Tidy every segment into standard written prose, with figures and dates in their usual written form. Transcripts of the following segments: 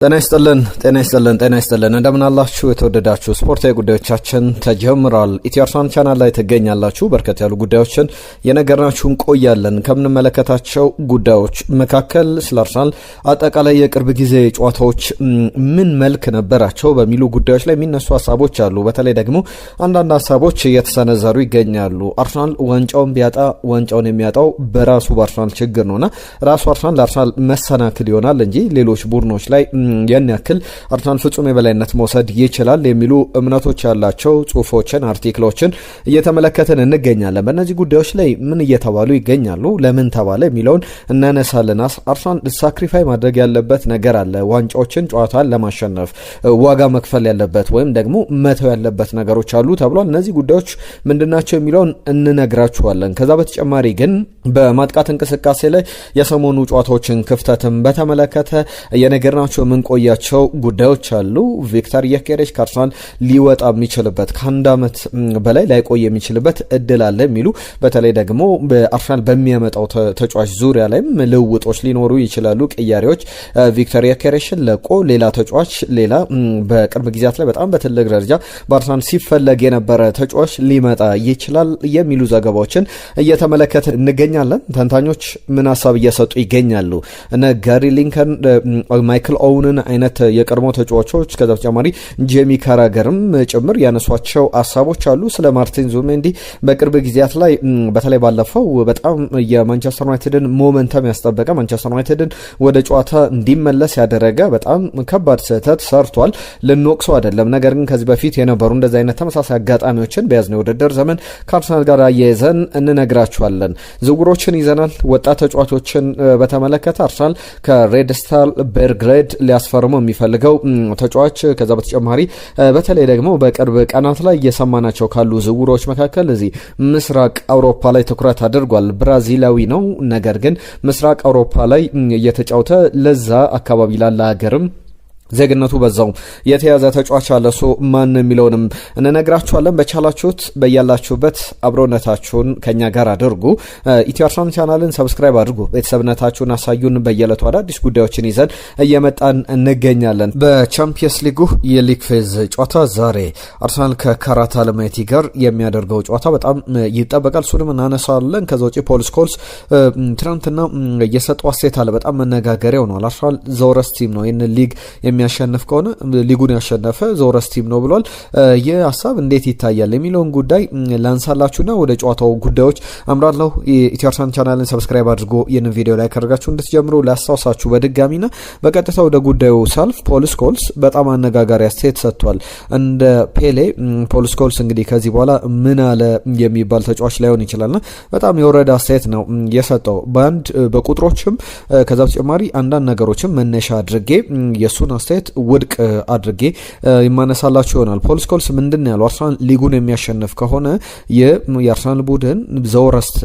ጤና ይስጥልን እንደምን አላችሁ የተወደዳችሁ ስፖርታዊ ጉዳዮቻችን ተጀምሯል። ኢትዮ አርሰናል ቻናል ላይ ትገኛላችሁ። በርከት ያሉ ጉዳዮችን የነገርናችሁን ቆያለን። ከምንመለከታቸው ጉዳዮች መካከል ስለ አርሰናል አጠቃላይ የቅርብ ጊዜ ጨዋታዎች ምን መልክ ነበራቸው በሚሉ ጉዳዮች ላይ የሚነሱ ሀሳቦች አሉ። በተለይ ደግሞ አንዳንድ ሀሳቦች እየተሰነዘሩ ይገኛሉ። አርሰናል ዋንጫውን ቢያጣ ዋንጫውን የሚያጣው በራሱ በአርሰናል ችግር ነውና ራሱ አርሰናል ለአርሰናል መሰናክል ይሆናል እንጂ ሌሎች ቡድኖች ላይ ያን ያክል አርሰናል ፍጹም የበላይነት መውሰድ ይችላል የሚሉ እምነቶች ያላቸው ጽሁፎችን አርቲክሎችን እየተመለከትን እንገኛለን። በእነዚህ ጉዳዮች ላይ ምን እየተባሉ ይገኛሉ፣ ለምን ተባለ የሚለውን እናነሳለን። አርሰናል ሳክሪፋይ ማድረግ ያለበት ነገር አለ። ዋንጫዎችን ጨዋታን ለማሸነፍ ዋጋ መክፈል ያለበት ወይም ደግሞ መተው ያለበት ነገሮች አሉ ተብሏል። እነዚህ ጉዳዮች ምንድናቸው የሚለውን እንነግራችኋለን። ከዛ በተጨማሪ ግን በማጥቃት እንቅስቃሴ ላይ የሰሞኑ ጨዋታዎችን ክፍተትን በተመለከተ የነገርናቸው ቆያቸው ጉዳዮች አሉ። ቪክተር ዮኬሬሽ ከአርሰናል ሊወጣ የሚችልበት ከአንድ ዓመት በላይ ላይቆይ የሚችልበት እድል አለ የሚሉ በተለይ ደግሞ በአርሰናል በሚያመጣው ተጫዋች ዙሪያ ላይም ልውጦች ሊኖሩ ይችላሉ። ቅያሬዎች ቪክተር ዮኬሬሽን ለቆ ሌላ ተጫዋች ሌላ በቅርብ ጊዜያት ላይ በጣም በትልቅ ደረጃ በአርሰናል ሲፈለግ የነበረ ተጫዋች ሊመጣ ይችላል የሚሉ ዘገባዎችን እየተመለከትን እንገኛለን። ተንታኞች ምን ሀሳብ እየሰጡ ይገኛሉ። እነ ጋሪ ሊንከን፣ ማይክል ኦውንን አይነት የቀድሞ ተጫዋቾች ከዛ በተጨማሪ ጄሚ ካራገርም ጭምር ያነሷቸው ሀሳቦች አሉ። ስለ ማርቲን ዙቢሜንዲ በቅርብ ጊዜያት ላይ በተለይ ባለፈው በጣም የማንቸስተር ዩናይትድን ሞመንተም ያስጠበቀ ማንቸስተር ዩናይትድን ወደ ጨዋታ እንዲመለስ ያደረገ በጣም ከባድ ስህተት ሰርቷል። ልንወቅሰው አይደለም። ነገር ግን ከዚህ በፊት የነበሩ እንደዚህ አይነት ተመሳሳይ አጋጣሚዎችን በያዝነው የውድድር ዘመን ከአርሰናል ጋር አያይዘን እንነግራችኋለን። ዝውውሮችን ይዘናል። ወጣት ተጫዋቾችን በተመለከተ አርሰናል ከሬድ ስታር ቤልግሬድ ሊያስፈርሙ የሚፈልገው ተጫዋች ከዛ በተጨማሪ በተለይ ደግሞ በቅርብ ቀናት ላይ እየሰማናቸው ካሉ ዝውውሮች መካከል እዚህ ምስራቅ አውሮፓ ላይ ትኩረት አድርጓል። ብራዚላዊ ነው። ነገር ግን ምስራቅ አውሮፓ ላይ እየተጫወተ ለዛ አካባቢ ላለ ሀገርም ዜግነቱ በዛው የተያዘ ተጫዋች አለ። ሶ ማን የሚለውንም እንነግራችኋለን። በቻላችሁት በያላችሁበት አብሮነታችሁን ከኛ ጋር አድርጉ። ኢትዮ አርሰናል ቻናልን ሰብስክራይብ አድርጉ። ቤተሰብነታችሁን አሳዩን። በየዕለቱ አዳዲስ ጉዳዮችን ይዘን እየመጣን እንገኛለን። በቻምፒየንስ ሊጉ የሊግ ፌዝ ጨዋታ ዛሬ አርሰናል ከካራት አልማቲ ጋር የሚያደርገው ጨዋታ በጣም ይጠበቃል። እሱንም እናነሳለን። ከዛ ውጪ ፖል ስኮልስ ትናንትና እየሰጠው አስተያየት አለ። በጣም መነጋገሪያ ሆኗል። አርሰናል ዘወረስ ቲም ነው ይህን ሊግ የሚያሸንፍ ከሆነ ሊጉን ያሸነፈ ዘወረስ ቲም ነው ብሏል። ይህ ሀሳብ እንዴት ይታያል የሚለውን ጉዳይ ላንሳላችሁና ወደ ጨዋታው ጉዳዮች አምራለሁ። ኢትዮ አርሰናል ቻናልን ሰብስክራይብ አድርጎ ይህንን ቪዲዮ ላይ ካደረጋችሁ እንድትጀምሩ ላስታውሳችሁ በድጋሚና በቀጥታ ወደ ጉዳዩ ሳልፍ ፖል ስኮልስ በጣም አነጋጋሪ አስተያየት ሰጥቷል። እንደ ፔሌ ፖል ስኮልስ እንግዲህ ከዚህ በኋላ ምን አለ የሚባል ተጫዋች ላይሆን ይችላልና በጣም የወረደ አስተያየት ነው የሰጠው። በአንድ በቁጥሮችም ከዛ በተጨማሪ አንዳንድ ነገሮችም መነሻ አድርጌ የሱን አስተያየት ውድቅ አድርጌ የማነሳላችሁ ይሆናል። ፖል ስኮልስ ምንድን ያለው አርሰናል ሊጉን የሚያሸንፍ ከሆነ የአርሰናል ቡድን ዘወረስት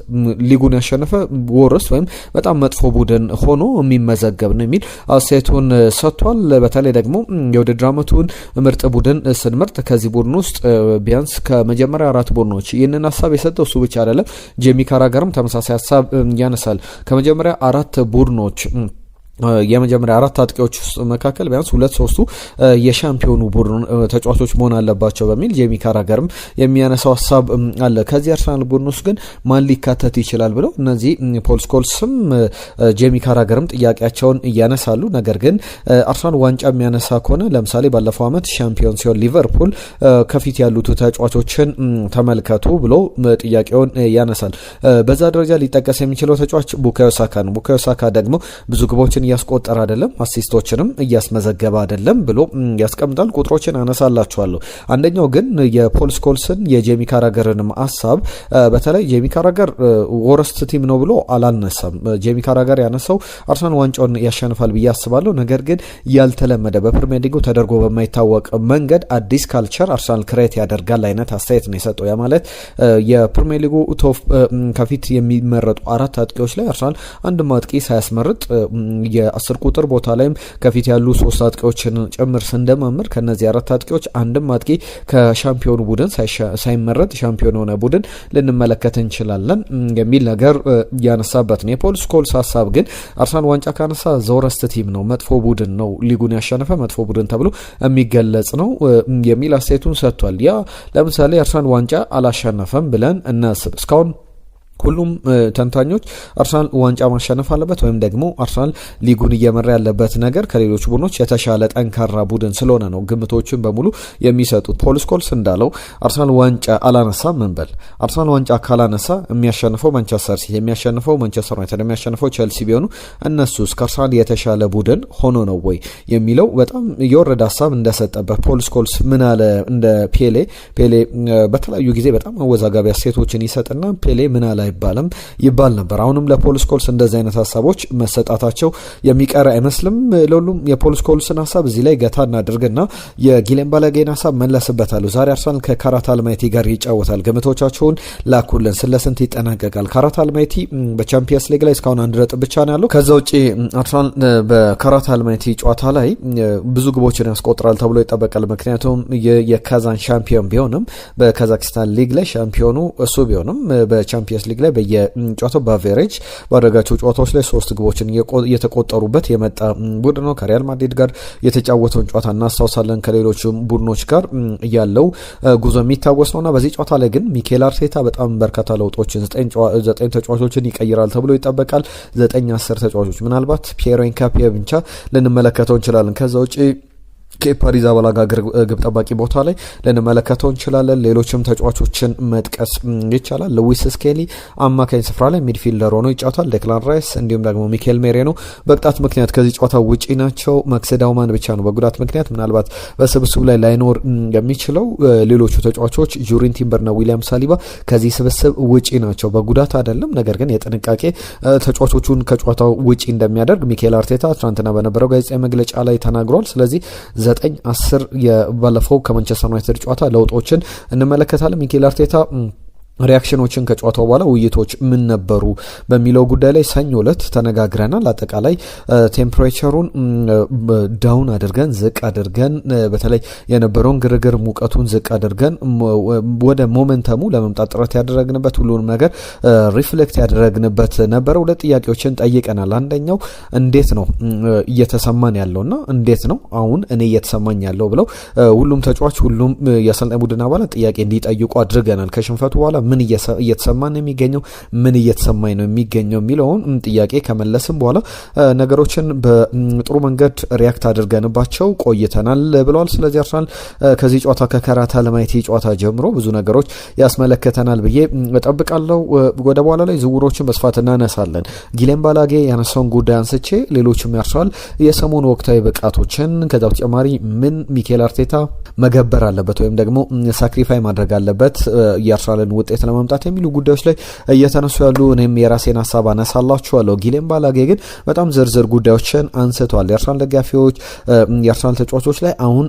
ሊጉን ያሸነፈ ወረስት ወይም በጣም መጥፎ ቡድን ሆኖ የሚመዘገብ ነው የሚል አስተያየቱን ሰጥቷል። በተለይ ደግሞ የውድድር ዓመቱን ምርጥ ቡድን ስንመርጥ ከዚህ ቡድን ውስጥ ቢያንስ ከመጀመሪያ 4 ቡድኖች ይህንን ሀሳብ የሰጠው እሱ ብቻ አይደለም። ጄሚ ካራገርም ተመሳሳይ ሀሳብ ያነሳል። ከመጀመሪያ 4 ቡድኖች የመጀመሪያ 4 አጥቂዎች ውስጥ መካከል ቢያንስ 2-3ቱ የሻምፒዮኑ ቡድን ተጫዋቾች መሆን አለባቸው በሚል ጄሚ ካራገርም የሚያነሳው ሀሳብ አለ። ከዚህ አርሰናል ቡድን ውስጥ ግን ማን ሊካተት ይችላል ብለው እነዚህ ፖል ስኮልስም ጄሚ ካራገርም ጥያቄያቸውን እያነሳሉ። ነገር ግን አርሰናል ዋንጫ የሚያነሳ ከሆነ ለምሳሌ ባለፈው ዓመት ሻምፒዮን ሲሆን ሊቨርፑል ከፊት ያሉት ተጫዋቾችን ተመልከቱ ብሎ ጥያቄውን ያነሳል። በዛ ደረጃ ሊጠቀስ የሚችለው ተጫዋች ቡካዮ ሳካ ነው። ቡካዮ ሳካ ደግሞ ብዙ ግቦችን እያስቆጠረ አይደለም፣ አሲስቶችንም እያስመዘገበ አይደለም ብሎ ያስቀምጣል። ቁጥሮችን አነሳላችኋለሁ። አንደኛው ግን የፖል ስኮልስን የጄሚ ካራገርንም ሀሳብ በተለይ ጄሚ ካራገር ወረስት ቲም ነው ብሎ አላነሳም። ጄሚ ካራገር ያነሳው አርሰናል ዋንጫውን ያሸንፋል ብዬ አስባለሁ፣ ነገር ግን ያልተለመደ በፕሪሚየር ሊጉ ተደርጎ በማይታወቅ መንገድ አዲስ ካልቸር አርሰናል ክሬት ያደርጋል አይነት አስተያየት ነው የሰጠው። ያ ማለት የፕሪሚየር ሊጉ ቶፕ ከፊት የሚመረጡ 4 አጥቂዎች ላይ አርሰናል አንድ አጥቂ ሳያስመርጥ የ10 ቁጥር ቦታ ላይም ከፊት ያሉ 3 አጥቂዎችን ጭምር ስንደማምር ከነዚህ 4 አጥቂዎች አንድም አጥቂ ከሻምፒዮኑ ቡድን ሳይመረጥ ሻምፒዮን የሆነ ቡድን ልንመለከት እንችላለን የሚል ነገር ያነሳበት ነው። የፖል ስኮልስ ሀሳብ ግን አርሰናል ዋንጫ ካነሳ ዘወረስት ቲም ነው፣ መጥፎ ቡድን ነው፣ ሊጉን ያሸነፈ መጥፎ ቡድን ተብሎ የሚገለጽ ነው የሚል አስተያየቱን ሰጥቷል። ያ ለምሳሌ አርሰናል ዋንጫ አላሸነፈም ብለን እናስብ። እስካሁን ሁሉም ተንታኞች አርሰናል ዋንጫ ማሸነፍ አለበት ወይም ደግሞ አርሰናል ሊጉን እየመራ ያለበት ነገር ከሌሎች ቡድኖች የተሻለ ጠንካራ ቡድን ስለሆነ ነው ግምቶችን በሙሉ የሚሰጡት። ፖል ስኮልስ እንዳለው አርሰናል ዋንጫ አላነሳም እንበል። አርሰናል ዋንጫ ካላነሳ የሚያሸንፈው ማንቸስተር ሲቲ፣ የሚያሸንፈው ማንቸስተር ዩናይትድ፣ የሚያሸንፈው ቼልሲ ቢሆኑ እነሱስ ከአርሰናል የተሻለ ቡድን ሆኖ ነው ወይ የሚለው በጣም የወረደ ሀሳብ እንደሰጠበት ፖል ስኮልስ ምን አለ? እንደ ፔሌ በተለያዩ ጊዜ በጣም አወዛጋቢ አስተያየቶችን ይሰጥና ፔሌ ምን አለ አይባልም ይባል ነበር። አሁንም ለፖል ስኮልስ እንደዚህ አይነት ሀሳቦች መሰጣታቸው የሚቀር አይመስልም። ለሁሉም የፖል ስኮልስን ሀሳብ እዚህ ላይ ገታ እናድርግና የጊሌን ባላጌን ሀሳብ መለስበታለሁ። ዛሬ አርሰናል ከካራት አልማይቲ ጋር ይጫወታል። ግምቶቻቸውን ላኩልን። ስለስንት ይጠናቀቃል? ካራት አልማይቲ በቻምፒየንስ ሊግ ላይ እስካሁን 1 ነጥብ ብቻ ነው ያለው። ከዛ ውጪ አርሰናል በካራት አልማይቲ ጨዋታ ላይ ብዙ ግቦችን ያስቆጥራል ተብሎ ይጠበቃል። ምክንያቱም የካዛን ሻምፒዮን ቢሆንም በካዛክስታን ሊግ ላይ ሻምፒዮኑ እሱ ቢሆንም በቻምፒየንስ ሊግ ላይ በየጨዋታው በአቨሬጅ ባደረጋቸው ጨዋታዎች ላይ 3 ግቦችን እየተቆጠሩበት የመጣ ቡድን ነው። ከሪያል ማድሪድ ጋር የተጫወተውን ጨዋታ እናስታውሳለን። ከሌሎች ቡድኖች ጋር ያለው ጉዞ የሚታወስ ነውና በዚህ ጨዋታ ላይ ግን ሚኬል አርቴታ በጣም በርካታ ለውጦችን 9 ተጫዋቾችን ይቀይራል ተብሎ ይጠበቃል። 9-10 ተጫዋቾች ምናልባት ፒየሮ ኢንካፒ ብቻ ልንመለከተው እንችላለን። ከዛ ውጪ ከፓሪዝ አባላጋ ግብ ጠባቂ ቦታ ላይ ልንመለከተው እንችላለን። ሌሎችም ተጫዋቾችን መጥቀስ ይቻላል። ሉዊስ ስኬሊ አማካኝ ስፍራ ላይ ሚድፊልደር ሆኖ ይጫወታል። ዴክላን ራይስ እንዲሁም ደግሞ ሚኬል ሜሬኖ በቅጣት ምክንያት ከዚህ ጨዋታ ውጪ ናቸው። ማክስ ዳውማን ብቻ ነው በጉዳት ምክንያት ምናልባት በስብስቡ ላይ ላይኖር የሚችለው። ሌሎቹ ተጫዋቾች ጁሪን ቲምበርና ዊሊያም ሳሊባ ከዚህ ስብስብ ውጪ ናቸው፣ በጉዳት አይደለም። ነገር ግን የጥንቃቄ ተጫዋቾቹን ከጨዋታው ውጪ እንደሚያደርግ ሚኬል አርቴታ ትናንትና በነበረው ጋዜጣዊ መግለጫ ላይ ተናግሯል። ስለዚህ 9-10 ባለፈው ከማንቸስተር ዩናይትድ ጨዋታ ለውጦችን እንመለከታለን። ሚኬል አርቴታ ሪያክሽኖችን ከጨዋታው በኋላ ውይይቶች ምን ነበሩ በሚለው ጉዳይ ላይ ሰኞ ዕለት ተነጋግረናል። አጠቃላይ ቴምፕሬቸሩን ዳውን አድርገን ዝቅ አድርገን በተለይ የነበረውን ግርግር ሙቀቱን ዝቅ አድርገን ወደ ሞመንተሙ ለመምጣት ጥረት ያደረግንበት ሁሉንም ነገር ሪፍሌክት ያደረግንበት ነበረ። 2 ጥያቄዎችን ጠይቀናል። አንደኛው እንዴት ነው እየተሰማን ያለውና እንዴት ነው አሁን እኔ እየተሰማኝ ያለው ብለው ሁሉም ተጫዋች ሁሉም የአሰልጣኝ ቡድን አባላት ጥያቄ እንዲጠይቁ አድርገናል። ከሽንፈቱ በኋላ ምን እየተሰማን ነው የሚገኘው፣ ምን እየተሰማኝ ነው የሚገኘው የሚለውን ጥያቄ ከመለስም በኋላ ነገሮችን በጥሩ መንገድ ሪያክት አድርገንባቸው ቆይተናል ብለዋል። ስለዚህ አርሰናል ከዚህ ጨዋታ ከካራት አልማይቲ ጨዋታ ጀምሮ ብዙ ነገሮች ያስመለከተናል ብዬ እጠብቃለሁ። ወደ በኋላ ላይ ዝውውሮችን በስፋት እናነሳለን። ጊሌን ባላጌ ያነሳውን ጉዳይ አንስቼ ሌሎችም ያርሰዋል የሰሞኑ ወቅታዊ ብቃቶችን ከዛ በተጨማሪ ምን ሚኬል አርቴታ መገበር አለበት ወይም ደግሞ ሳክሪፋይ ማድረግ አለበት የአርሰናልን ውጤት ለማምጣት የሚሉ ጉዳዮች ላይ እየተነሱ ያሉ እኔም የራሴን ሀሳብ አነሳላችኋለሁ። ጊሌን ባላጌ ግን በጣም ዝርዝር ጉዳዮችን አንስቷል። የአርሰናል ደጋፊዎች የአርሰናል ተጫዋቾች ላይ አሁን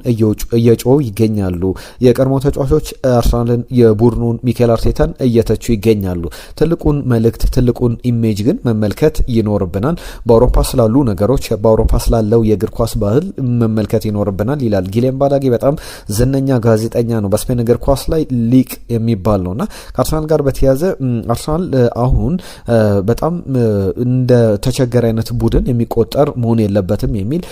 እየጮሁ ይገኛሉ። የቀድሞ ተጫዋቾች አርሰናልን የቡድኑን ሚኬል አርቴታን እየተቹ ይገኛሉ። ትልቁን መልእክት ትልቁን ኢሜጅ ግን መመልከት ይኖርብናል። በአውሮፓ ስላሉ ነገሮች በአውሮፓ ስላለው የእግር ኳስ ባህል መመልከት ይኖርብናል ይላል ጊሌን ባላጌ። በጣም ዝነኛ ጋዜጠኛ ነው። በስፔን እግር ኳስ ላይ ሊቅ የሚባል ነውና ከአርሰናል ጋር በተያያዘ አርሰናል አሁን በጣም እንደ ተቸገረ አይነት ቡድን የሚቆጠር መሆን የለበትም የሚል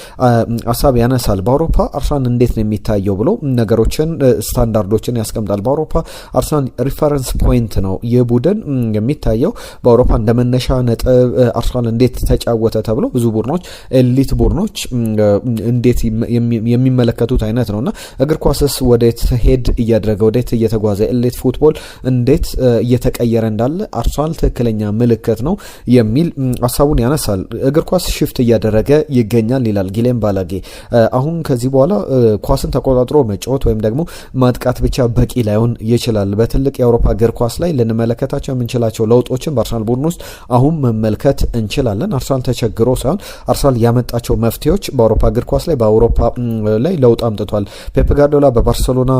ሀሳብ ያነሳል። በአውሮፓ አርሰናል እንዴት ነው የሚታየው ብሎ ነገሮችን ስታንዳርዶችን ያስቀምጣል። በአውሮፓ አርሰናል ሪፈረንስ ፖይንት ነው ይህ ቡድን የሚታየው በአውሮፓ እንደ መነሻ ነጥብ አርሰናል እንዴት ተጫወተ ተብሎ ብዙ ቡድኖች ኤሊት ቡድኖች እንዴት የሚመለከቱት አይነት ነውና እግር ኳስስ ወዴት ሄድ እያደረገ ወዴት እየተጓዘ ኤሊት ፉትቦል እንዴት እየተቀየረ እንዳለ አርሰናል ትክክለኛ ምልክት ነው የሚል ሀሳቡን ያነሳል። እግር ኳስ ሽፍት እያደረገ ይገኛል ይላል ጊሌን ባላጌ። አሁን ከዚህ በኋላ ኳስን ተቆጣጥሮ መጫወት ወይም ደግሞ ማጥቃት ብቻ በቂ ላይሆን ይችላል። በትልቅ የአውሮፓ እግር ኳስ ላይ ልንመለከታቸው የምንችላቸው ለውጦችን በአርሰናል ቡድን ውስጥ አሁን መመልከት እንችላለን። አርሰናል ተቸግሮ ሳይሆን አርሰናል ያመጣቸው መፍትሄዎች በአውሮፓ እግር ኳስ ላይ በአውሮፓ ላይ ለውጥ አምጥቷል። ፔፕ ጋርዲዮላ በባርሴሎና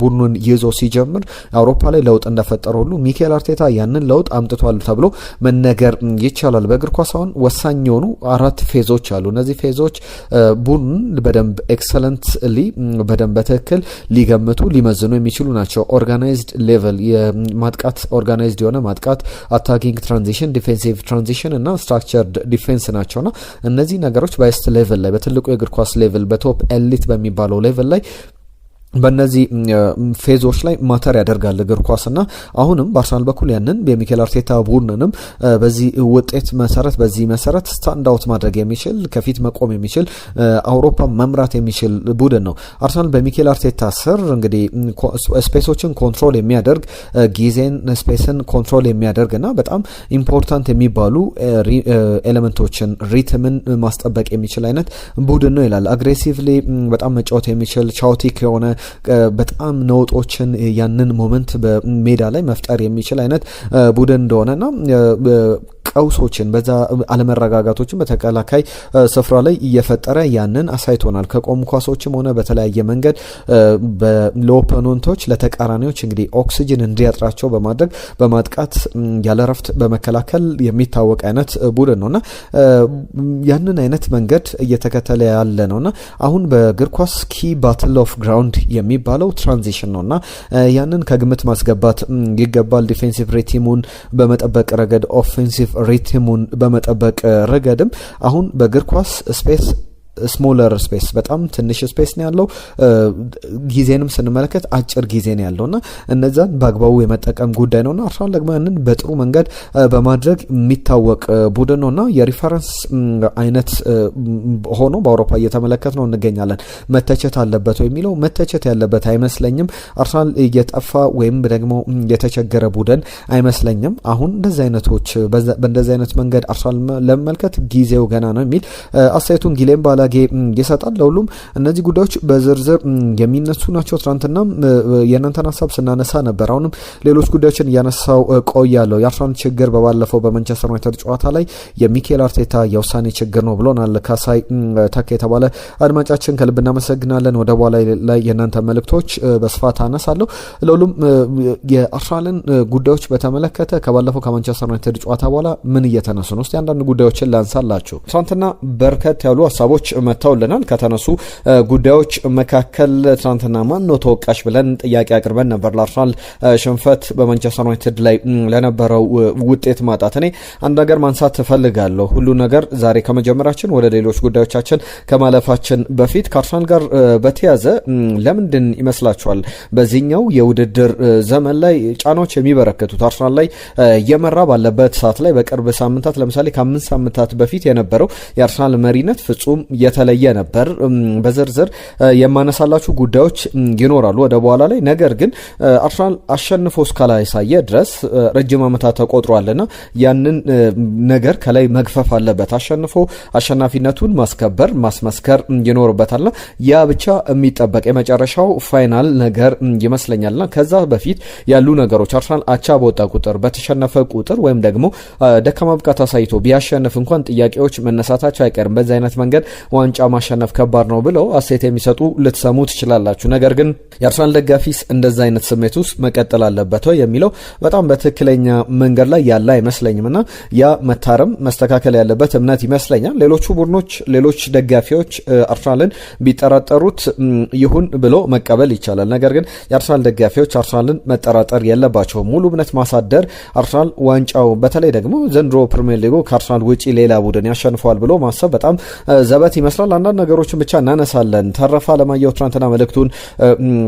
ቡድኑን ይዞ ሲጀምር አውሮፓ ላይ ለውጥ እንደፈ እንደፈጠረ ሁሉ ሚኬል አርቴታ ያንን ለውጥ አምጥቷል ተብሎ መነገር ይቻላል። በእግር ኳስ አሁን ወሳኝ የሆኑ 4 ፌዞች አሉ። እነዚህ ፌዞች ቡድን በደንብ ኤክሰለንትሊ በደንብ በትክክል ሊገምቱ ሊመዝኑ የሚችሉ ናቸው። ኦርጋናይዝድ ሌቨል የማጥቃት ኦርጋናይዝድ የሆነ ማጥቃት፣ አታኪንግ ትራንዚሽን፣ ዲፌንሲቭ ትራንዚሽን እና ስትራክቸርድ ዲፌንስ ናቸውና እነዚህ ነገሮች በሃይስት ሌቨል ላይ በትልቁ የእግር ኳስ ሌቨል በቶፕ ኤሊት በሚባለው ሌቨል ላይ በእነዚህ ፌዞች ላይ ማተር ያደርጋል እግር ኳስና አሁንም በአርሰናል በኩል ያንን የሚኬል አርቴታ ቡድንንም በዚህ ውጤት መሰረት በዚህ መሰረት ስታንድ አውት ማድረግ የሚችል ከፊት መቆም የሚችል አውሮፓ መምራት የሚችል ቡድን ነው። አርሰናል በሚኬል አርቴታ ስር እንግዲህ ስፔሶችን ኮንትሮል የሚያደርግ ጊዜን ስፔስን ኮንትሮል የሚያደርግ እና በጣም ኢምፖርታንት የሚባሉ ኤሌመንቶችን ሪትምን ማስጠበቅ የሚችል አይነት ቡድን ነው ይላል። አግሬሲቭሊ በጣም መጫወት የሚችል ቻውቲክ የሆነ በጣም ነውጦችን ያንን ሞመንት በሜዳ ላይ መፍጠር የሚችል አይነት ቡድን እንደሆነና ቀውሶችን በዛ አለመረጋጋቶችን በተከላካይ ስፍራ ላይ እየፈጠረ ያንን አሳይቶናል። ከቆሙ ኳሶችም ሆነ በተለያየ መንገድ ለኦፖነንቶች ለተቃራኒዎች እንግዲህ ኦክሲጅን እንዲያጥራቸው በማድረግ በማጥቃት ያለ ረፍት በመከላከል የሚታወቅ አይነት ቡድን ነውና ያንን አይነት መንገድ እየተከተለ ያለ ነውና አሁን በእግር ኳስ ኪ ባትል ኦፍ ግራውንድ የሚባለው ትራንዚሽን ነውና ያንን ከግምት ማስገባት ይገባል። ዲፌንሲቭ ሪቲሙን በመጠበቅ ረገድ ኦፌንሲቭ ሪትሙን በመጠበቅ ረገድም አሁን በእግር ኳስ ስፔስ ስሞለር ስፔስ በጣም ትንሽ ስፔስ ነው ያለው። ጊዜንም ስንመለከት አጭር ጊዜ ነው ያለውና እነዛን በአግባቡ የመጠቀም ጉዳይ ነውና አርሰናል ደግሞ ያንን በጥሩ መንገድ በማድረግ የሚታወቅ ቡድን ነውና የሪፈረንስ አይነት ሆኖ በአውሮፓ እየተመለከት ነው እንገኛለን። መተቸት አለበት ወይ የሚለው መተቸት ያለበት አይመስለኝም። አርሰናል እየጠፋ ወይም ደግሞ የተቸገረ ቡድን አይመስለኝም። አሁን እንደዚህ አይነቶች በእንደዚህ አይነት መንገድ አርሰናል ለመመልከት ጊዜው ገና ነው የሚል አስተያየቱን ጊሌም ባላጌ ይሰጣል። ለሁሉም እነዚህ ጉዳዮች በዝርዝር የሚነሱ ናቸው። ትናንትና የእናንተን ሀሳብ ስናነሳ ነበር። አሁንም ሌሎች ጉዳዮችን እያነሳው ቆያለሁ። የአርሰናል ችግር በባለፈው በማንቸስተር ዩናይትድ ጨዋታ ላይ የሚኬል አርቴታ የውሳኔ ችግር ነው ብሎናል ካሳይ ተካ የተባለ አድማጫችን፣ ከልብ እናመሰግናለን። ወደ በኋላ ላይ የእናንተ መልእክቶች በስፋት አነሳለሁ። ለሁሉም የአርሰናልን ጉዳዮች በተመለከተ ከባለፈው ከማንቸስተር ዩናይትድ ጨዋታ በኋላ ምን እየተነሱ ነው? እስቲ አንዳንድ ጉዳዮችን ላንሳላችሁ። ትናንትና በርከት ያሉ ሀሳቦች መጥተውልናል። ከተነሱ ጉዳዮች መካከል ትናንትና ማን ነው ተወቃሽ ብለን ጥያቄ አቅርበን ነበር። ለአርሰናል ሽንፈት በማንቸስተር ዩናይትድ ላይ ለነበረው ውጤት ማጣት እኔ አንድ ነገር ማንሳት እፈልጋለሁ። ሁሉ ነገር ዛሬ ከመጀመራችን ወደ ሌሎች ጉዳዮቻችን ከማለፋችን በፊት ከአርሰናል ጋር በተያዘ ለምንድን ይመስላችኋል በዚህኛው የውድድር ዘመን ላይ ጫናዎች የሚበረከቱት? አርሰናል ላይ እየመራ ባለበት ሰዓት ላይ በቅርብ ሳምንታት ለምሳሌ ከ5 ሳምንታት በፊት የነበረው የአርሰናል መሪነት ፍጹም የተለየ ነበር። በዝርዝር የማነሳላችሁ ጉዳዮች ይኖራሉ ወደ በኋላ ላይ። ነገር ግን አርሰናል አሸንፎ እስካላሳየ ድረስ ረጅም ዓመታት ተቆጥሯልና ያንን ነገር ከላይ መግፈፍ አለበት። አሸንፎ አሸናፊነቱን ማስከበር ማስመስከር ይኖርበታልና ያ ብቻ የሚጠበቅ የመጨረሻው ፋይናል ነገር ይመስለኛልና ከዛ በፊት ያሉ ነገሮች አርሰናል አቻ በወጣ ቁጥር በተሸነፈ ቁጥር ወይም ደግሞ ደካማ ብቃት አሳይቶ ቢያሸንፍ እንኳን ጥያቄዎች መነሳታቸው አይቀርም። በዛ አይነት መንገድ ዋንጫ ማሸነፍ ከባድ ነው ብለው አስተያየት የሚሰጡ ልትሰሙ ትችላላችሁ። ነገር ግን የአርሰናል ደጋፊስ እንደዛ አይነት ስሜት ውስጥ መቀጠል አለበት ወይ የሚለው በጣም በትክክለኛ መንገድ ላይ ያለ አይመስለኝምና ያ መታረም መስተካከል ያለበት እምነት ይመስለኛል። ሌሎቹ ቡድኖች ሌሎች ደጋፊዎች አርሰናልን ቢጠራጠሩት ይሁን ብሎ መቀበል ይቻላል። ነገር ግን የአርሰናል ደጋፊዎች አርሰናልን መጠራጠር የለባቸው። ሙሉ እምነት ማሳደር አርሰናል ዋንጫው በተለይ ደግሞ ዘንድሮ ፕሪሚየር ሊጉ ከአርሰናል ውጪ ሌላ ቡድን ያሸንፈዋል ብሎ ማሰብ በጣም ዘበት ይመስላል። አንዳንድ ነገሮችን ብቻ እናነሳለን። ተረፋ ለማየው ትናንትና መልእክቱን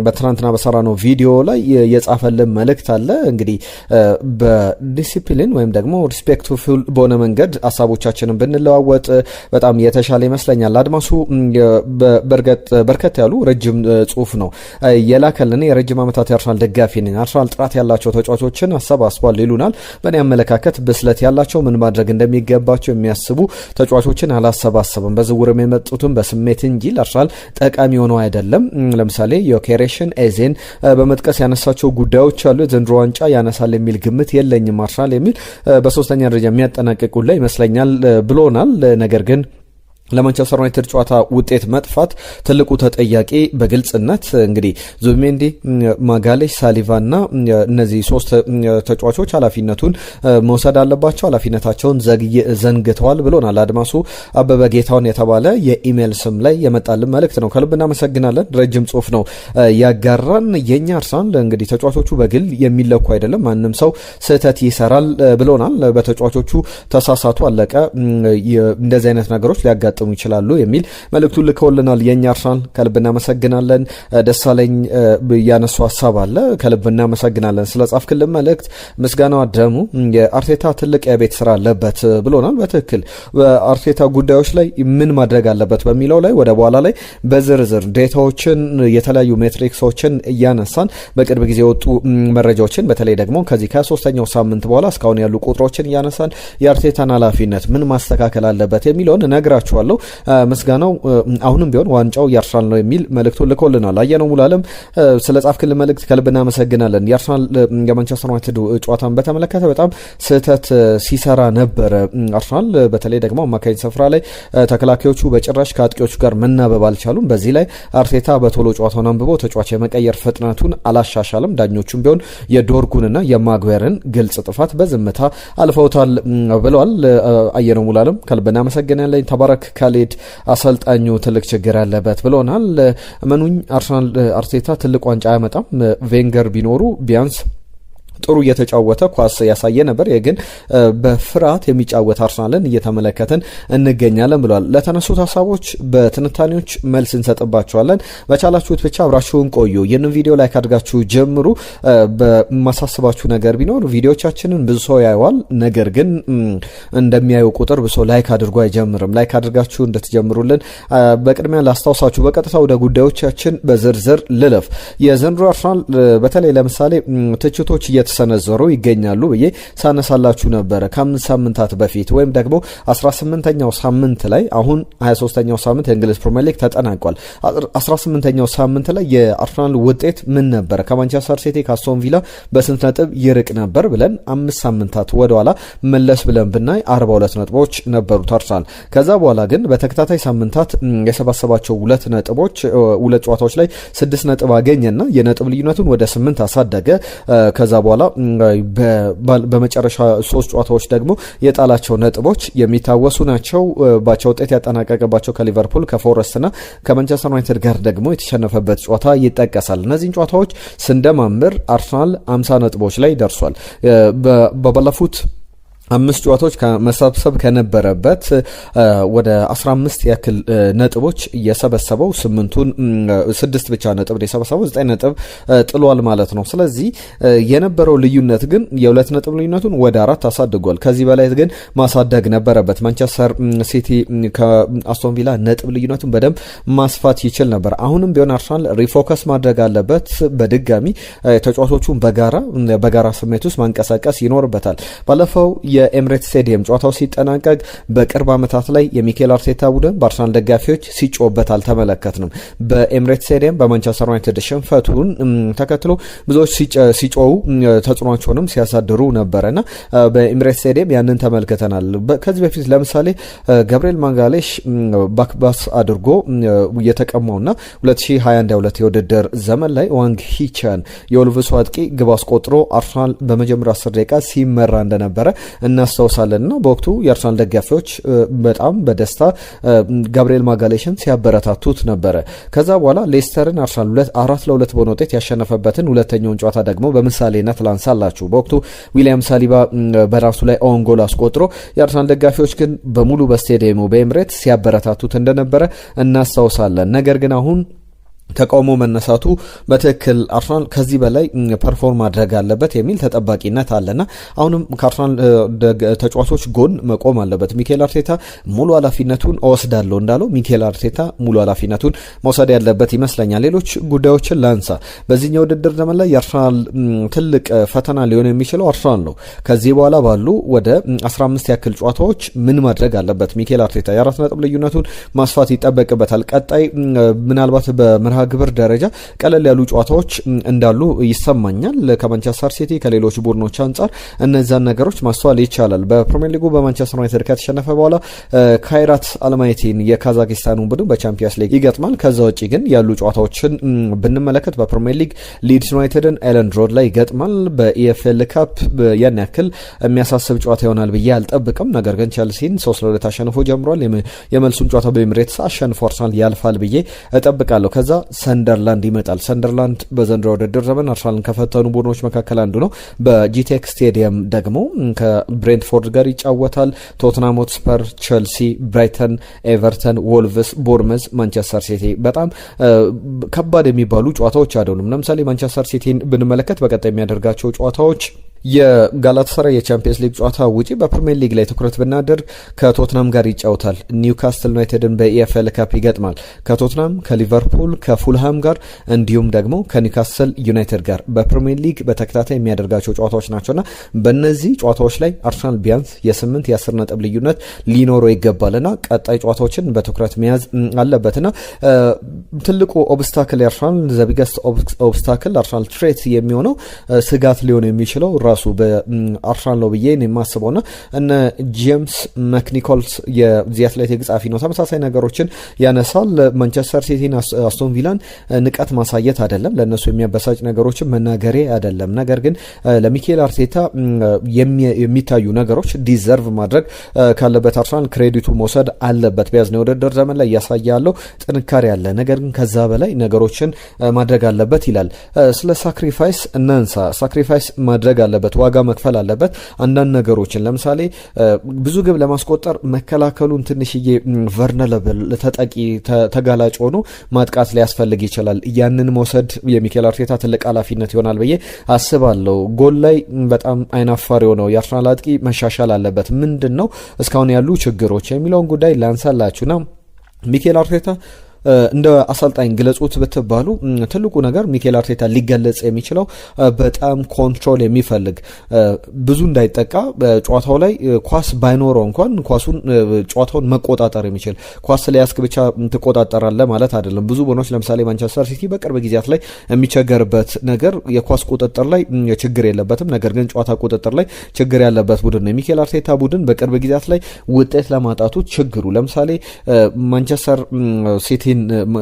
በትናንትና በሰራነው ቪዲዮ ላይ የጻፈልን መልእክት አለ። እንግዲህ በዲሲፕሊን ወይም ደግሞ ሪስፔክትፉል በሆነ መንገድ ሀሳቦቻችንን ብንለዋወጥ በጣም የተሻለ ይመስለኛል። አድማሱ በርከት ያሉ ረጅም ጽሁፍ ነው የላከልን። የረጅም ዓመታት የአርሰናል ደጋፊ ነኝ። አርሰናል ጥራት ያላቸው ተጫዋቾችን አሰባስቧል ይሉናል። በእኔ አመለካከት ብስለት ያላቸው ምን ማድረግ እንደሚገባቸው የሚያስቡ ተጫዋቾችን አላሰባሰብም። በዝውውርም የመጡትም በስሜት እንጂ ለአርሰናል ጠቃሚ ሆነው አይደለም። ለምሳሌ ዮኬሬሽን ኤዜን በመጥቀስ ያነሳቸው ጉዳዮች አሉ። የዘንድሮ ዋንጫ ያነሳል የሚል ግምት የለኝም አርሰናል የሚል በሶስተኛ ደረጃ የሚያጠናቅቁ ላይ ይመስለኛል ብሎናል። ነገር ግን ለማንቸስተር ዩናይትድ ጨዋታ ውጤት መጥፋት ትልቁ ተጠያቂ በግልጽነት እንግዲህ ዙቢሜንዲ፣ ማጋሌሽ፣ ሳሊቫና እነዚህ ሶስት ተጫዋቾች ኃላፊነቱን መውሰድ አለባቸው፣ ኃላፊነታቸውን ዘንግተዋል ብሎናል አድማሱ አበበ ጌታውን የተባለ የኢሜል ስም ላይ የመጣልን መልእክት ነው። ከልብ እናመሰግናለን። ረጅም ጽሁፍ ነው ያጋራን። የኛ አርሰናል እንግዲህ ተጫዋቾቹ በግል የሚለኩ አይደለም፣ ማንም ሰው ስህተት ይሰራል ብሎናል። በተጫዋቾቹ ተሳሳቱ፣ አለቀ። እንደዚህ አይነት ነገሮች ሊያጋጥሙ ይችላሉ የሚል መልእክቱን ልከውልናል። የኛ አርሰናል ከልብ እናመሰግናለን። ደሳለኝ ያነሱ ሀሳብ አለ፣ ከልብ እናመሰግናለን ስለ ጻፍክልን መልእክት። ምስጋናው አደሙ የአርቴታ ትልቅ የቤት ስራ አለበት ብሎናል። በትክክል በአርቴታ ጉዳዮች ላይ ምን ማድረግ አለበት በሚለው ላይ ወደ በኋላ ላይ በዝርዝር ዴታዎችን የተለያዩ ሜትሪክሶችን እያነሳን በቅርብ ጊዜ የወጡ መረጃዎችን በተለይ ደግሞ ከዚህ ከ3ኛው ሳምንት በኋላ እስካሁን ያሉ ቁጥሮችን እያነሳን የአርቴታን ኃላፊነት ምን ማስተካከል አለበት የሚለውን እነግራችኋለሁ። ምስጋናው አሁንም ቢሆን ዋንጫው የአርሰናል ነው የሚል መልእክቱን ልኮልናል። አየነው ሙሉዓለም ስለ ጻፍክልን መልእክት ከልብ እናመሰግናለን። የአርሰናል የማንቸስተር ዩናይትድ ጨዋታን በተመለከተ በጣም ስህተት ሲሰራ ነበረ አርሰናል። በተለይ ደግሞ አማካኝ ስፍራ ላይ ተከላካዮቹ በጭራሽ ከአጥቂዎቹ ጋር መናበብ አልቻሉም። በዚህ ላይ አርቴታ በቶሎ ጨዋታውን አንብቦ ተጫዋች የመቀየር ፍጥነቱን አላሻሻልም። ዳኞቹም ቢሆን የዶርጉንና የማግዌርን ግልጽ ጥፋት በዝምታ አልፈውታል ብለዋል። አየነው ሙሉዓለም ከልብ እናመሰግናለን። ተባረክ ካሌድ አሰልጣኙ ትልቅ ችግር ያለበት ብሎናል። መኑኝ አርሰናል አርቴታ ትልቅ ዋንጫ አያመጣም። ቬንገር ቢኖሩ ቢያንስ ጥሩ እየተጫወተ ኳስ ያሳየ ነበር። ግን በፍርሃት የሚጫወት አርሰናልን እየተመለከትን እንገኛለን ብሏል። ለተነሱት ሀሳቦች በትንታኔዎች መልስ እንሰጥባቸዋለን። በቻላችሁት ብቻ አብራችሁን ቆዩ። ይህንን ቪዲዮ ላይክ አድርጋችሁ ጀምሩ። በማሳስባችሁ ነገር ቢኖር ቪዲዮቻችንን ብዙ ሰው ያየዋል፣ ነገር ግን እንደሚያዩ ቁጥር ብዙ ሰው ላይክ አድርጎ አይጀምርም። ላይክ አድርጋችሁ እንድትጀምሩልን በቅድሚያ ላስታውሳችሁ። በቀጥታ ወደ ጉዳዮቻችን በዝርዝር ልለፍ። የዘንድሮ አርሰናል በተለይ ለምሳሌ ትችቶች ሰነዘሩ ይገኛሉ ብዬ ሳነሳላችሁ ነበረ ከ5 ሳምንታት በፊት ወይም ደግሞ 18ኛው ሳምንት ላይ። አሁን 23ኛው ሳምንት የእንግሊዝ ፕሪሚየር ሊግ ተጠናቋል። 18ኛው ሳምንት ላይ የአርሰናል ውጤት ምን ነበር? ከማንቸስተር ሲቲ ከአስቶን ቪላ በስንት ነጥብ ይርቅ ነበር ብለን 5 ሳምንታት ወደኋላ መለስ ብለን ብናይ 42 ነጥቦች ነበሩት አርሰናል። ከዛ በኋላ ግን በተከታታይ ሳምንታት የሰባሰባቸው ሁለት ነጥቦች ሁለት ጨዋታዎች ላይ 6 ነጥብ አገኘና የነጥብ ልዩነቱን ወደ 8 አሳደገ። ከዛ በኋላ በመጨረሻ 3 ጨዋታዎች ደግሞ የጣላቸው ነጥቦች የሚታወሱ ናቸው። ባቻ ውጤት ያጠናቀቀባቸው ከሊቨርፑል ከፎረስትና ከማንቸስተር ዩናይትድ ጋር ደግሞ የተሸነፈበት ጨዋታ ይጠቀሳል። እነዚህን ጨዋታዎች ስንደማምር አርሰናል 50 ነጥቦች ላይ ደርሷል። በባለፉት 5 ጨዋታዎች ከመሰብሰብ ከነበረበት ወደ 15 ያክል ነጥቦች የሰበሰበው 6 ብቻ ነጥብ የሰበሰበው 9 ነጥብ ጥሏል ማለት ነው። ስለዚህ የነበረው ልዩነት ግን የ2 ነጥብ ልዩነቱን ወደ 4 አሳድጓል። ከዚህ በላይ ግን ማሳደግ ነበረበት። ማንቸስተር ሲቲ ከአስቶን ቪላ ነጥብ ልዩነቱን በደንብ ማስፋት ይችል ነበር። አሁንም ቢሆን አርሰናል ሪፎከስ ማድረግ አለበት። በድጋሚ ተጫዋቾቹን በጋራ ስሜት ውስጥ ማንቀሳቀስ ይኖርበታል። ባለፈው የኤምሬትስ ስቴዲየም ጨዋታው ሲጠናቀቅ በቅርብ ዓመታት ላይ የሚኬል አርቴታ ቡድን በአርሰናል ደጋፊዎች ሲጮህበት አልተመለከትንም። በኤምሬትስ ስቴዲየም በማንቸስተር ዩናይትድ ሽንፈቱን ተከትሎ ብዙዎች ሲጮሁ ተጽዕኖቸውንም ሲያሳድሩ ነበረና በኤምሬትስ ስቴዲየም ያንን ተመልክተናል። ከዚህ በፊት ለምሳሌ ገብርኤል ማጋሌሽ ባክባስ አድርጎ የተቀማውና 2021 የውድድር ዘመን ላይ ዋንግ ሂቸን የወልቭሱ አጥቂ ግብ አስቆጥሮ አርሰናል በመጀመሪያ 10 ደቂቃ ሲመራ እንደነበረ እናስታውሳለንና በወቅቱ የአርሰናል ደጋፊዎች በጣም በደስታ ጋብሪኤል ማጋሌሽን ሲያበረታቱት ነበረ። ከዛ በኋላ ሌስተርን አርሰናል 4-2 በሆነ ውጤት ያሸነፈበትን ሁለተኛውን ጨዋታ ደግሞ በምሳሌነት ላንሳላችሁ። በወቅቱ ዊሊያም ሳሊባ በራሱ ላይ ኦን ጎል አስቆጥሮ የአርሰናል ደጋፊዎች ግን በሙሉ በስቴዲየሙ በኤምሬትስ ሲያበረታቱት እንደነበረ እናስታውሳለን። ነገር ግን አሁን ተቃውሞ መነሳቱ በትክክል አርሰናል ከዚህ በላይ ፐርፎርም ማድረግ አለበት የሚል ተጠባቂነት አለና አሁንም ከአርሰናል ተጫዋቾች ጎን መቆም አለበት። ሚኬል አርቴታ ሙሉ ኃላፊነቱን እወስዳለሁ እንዳለው ሚኬል አርቴታ ሙሉ ኃላፊነቱን መውሰድ ያለበት ይመስለኛል። ሌሎች ጉዳዮችን ላንሳ። በዚህኛው ውድድር ዘመን ላይ የአርሰናል ትልቅ ፈተና ሊሆን የሚችለው አርሰናል ነው። ከዚህ በኋላ ባሉ ወደ 15 ያክል ጨዋታዎች ምን ማድረግ አለበት ሚኬል አርቴታ? የ4 ነጥብ ልዩነቱን ማስፋት ይጠበቅበታል። ቀጣይ ምናልባት በመርሃ ግብር ደረጃ ቀለል ያሉ ጨዋታዎች እንዳሉ ይሰማኛል ከማንቸስተር ሲቲ ከሌሎች ቡድኖች አንጻር እነዛን ነገሮች ማስተዋል ይቻላል። በፕሪሚየር ሊጉ በማንቸስተር ዩናይትድ ከተሸነፈ በኋላ ካይራት አልማይቲን የካዛኪስታኑ ቡድን በቻምፒየንስ ሊግ ይገጥማል። ከዛ ውጪ ግን ያሉ ጨዋታዎችን ብንመለከት በፕሪሚየር ሊግ ሊድስ ዩናይትድን ኤለንድ ሮድ ላይ ይገጥማል። በኢኤፍኤል ካፕ ያን ያክል የሚያሳስብ ጨዋታ ይሆናል ብዬ አልጠብቅም። ነገር ግን ቸልሲን 3-2 አሸንፎ ጀምሯል። የመልሱን ጨዋታ በኤምሬትስ አሸንፎ አርሰናል ያልፋል ብዬ እጠብቃለሁ። ከዛ ሰንደርላንድ ይመጣል። ሰንደርላንድ በዘንድሮ ውድድር ዘመን አርሰናልን ከፈተኑ ቡድኖች መካከል አንዱ ነው። በጂቴክ ስቴዲየም ደግሞ ከብሬንትፎርድ ጋር ይጫወታል። ቶትናም ሆትስፐር፣ ቸልሲ፣ ብራይተን፣ ኤቨርተን፣ ወልቭስ፣ ቦርመዝ፣ ማንቸስተር ሲቲ በጣም ከባድ የሚባሉ ጨዋታዎች አይደሉም። ለምሳሌ ማንቸስተር ሲቲን ብንመለከት በቀጣይ የሚያደርጋቸው ጨዋታዎች የጋላታሳራይ የቻምፒየንስ ሊግ ጨዋታ ውጪ በፕሪሚየር ሊግ ላይ ትኩረት ብናደርግ ከቶትናም ጋር ይጫወታል። ኒውካስትል ዩናይትድን በኢኤፍኤል ካፕ ይገጥማል። ከቶትናም ከሊቨርፑል ከፉልሃም ጋር እንዲሁም ደግሞ ከኒውካስትል ዩናይትድ ጋር በፕሪሚየር ሊግ በተከታታይ የሚያደርጋቸው ጨዋታዎች ናቸውና በእነዚህ ጨዋታዎች ላይ አርሰናል ቢያንስ የ8 የ10 ነጥብ ልዩነት ሊኖረው ይገባልና ቀጣይ ጨዋታዎችን በትኩረት መያዝ አለበትና ትልቁ ኦብስታክል የአርሰናል ዘቢገስት ኦብስታክል አርሰናል ትሬት የሚሆነው ስጋት ሊሆን የሚችለው ራሱ በአርሰናል ነው ብዬ ነው የማስበውና እነ ጄምስ ማክኒኮልስ የዚህ አትሌቲክ ጻፊ ነው ተመሳሳይ ነገሮችን ያነሳል። ማንቸስተር ሲቲን አስቶን ቪላን ንቀት ማሳየት አይደለም ለነሱ የሚያበሳጭ ነገሮችን መናገሬ አይደለም። ነገር ግን ለሚኬል አርቴታ የሚታዩ ነገሮች ዲዘርቭ ማድረግ ካለበት አርሰናል ክሬዲቱ መውሰድ አለበት። በያዝነው ውድድር ዘመን ላይ ያሳያለው ጥንካሬ አለ። ነገር ግን ከዛ በላይ ነገሮችን ማድረግ አለበት ይላል። ስለ ሳክሪፋይስ እናንሳ። ሳክሪፋይስ ማድረግ አለበት፣ ዋጋ መክፈል አለበት። አንዳንድ ነገሮችን ለምሳሌ ብዙ ግብ ለማስቆጠር መከላከሉን ትንሽዬ ቨርነለብል ተጠቂ ተጋላጭ ሆኖ ማጥቃት ሊያስፈልግ ይችላል። ያንን መውሰድ የሚኬል አርቴታ ትልቅ ኃላፊነት ይሆናል ብዬ አስባለሁ። ጎል ላይ በጣም አይናፋር የሆነው የአርሰናል አጥቂ መሻሻል አለበት። ምንድን ነው እስካሁን ያሉ ችግሮች የሚለውን ጉዳይ ላንሳላችሁና ሚኬል አርቴታ እንደ አሰልጣኝ ግለጹት ብትባሉ ትልቁ ነገር ሚኬል አርቴታ ሊገለጽ የሚችለው በጣም ኮንትሮል የሚፈልግ ብዙ እንዳይጠቃ ጨዋታው ላይ ኳስ ባይኖረው እንኳን ኳሱን ጨዋታውን መቆጣጠር የሚችል ኳስ ሊያስክ ብቻ ትቆጣጠራለህ ማለት አይደለም። ብዙ ቡድኖች ለምሳሌ ማንቸስተር ሲቲ በቅርብ ጊዜያት ላይ የሚቸገርበት ነገር የኳስ ቁጥጥር ላይ ችግር የለበትም፣ ነገር ግን ጨዋታ ቁጥጥር ላይ ችግር ያለበት ቡድን ነው። የሚኬል አርቴታ ቡድን በቅርብ ጊዜያት ላይ ውጤት ለማጣቱ ችግሩ ለምሳሌ ማንቸስተር ሲቲ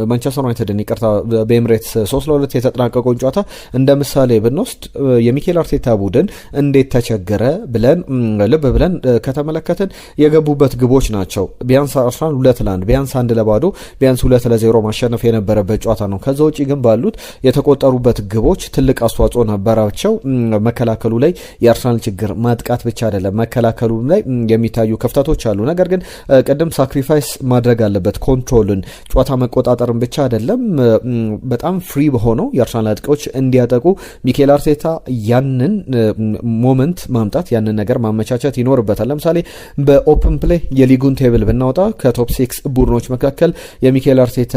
ማንቸስተር ዩናይትድን ይቅርታ በኤምሬትስ 3-2 የተጠናቀቀውን ጨዋታ እንደ ምሳሌ ብንወስድ የሚኬል አርቴታ ቡድን እንዴት ተቸገረ ብለን ልብ ብለን ከተመለከትን የገቡበት ግቦች ናቸው። ቢያንስ አርሰናል 2-1 ቢያንስ 1-0 ቢያንስ 2-0 ማሸነፍ የነበረበት ጨዋታ ነው። ከዛ ውጪ ግን ባሉት የተቆጠሩበት ግቦች ትልቅ አስተዋጽኦ ነበራቸው። መከላከሉ ላይ የአርሰናል ችግር ማጥቃት ብቻ አይደለም፣ መከላከሉ ላይ የሚታዩ ክፍተቶች አሉ። ነገር ግን ቅድም ሳክሪፋይስ ማድረግ አለበት ኮንትሮልን ጨዋታ መቆጣጠርን ብቻ አይደለም፣ በጣም ፍሪ በሆነው የአርሰናል አጥቂዎች እንዲያጠቁ ሚኬል አርቴታ ያንን ሞመንት ማምጣት ያንን ነገር ማመቻቸት ይኖርበታል። ለምሳሌ በኦፕን ፕሌይ የሊጉን ቴብል ብናወጣ ከቶፕ 6 ቡድኖች መካከል የሚኬል አርቴታ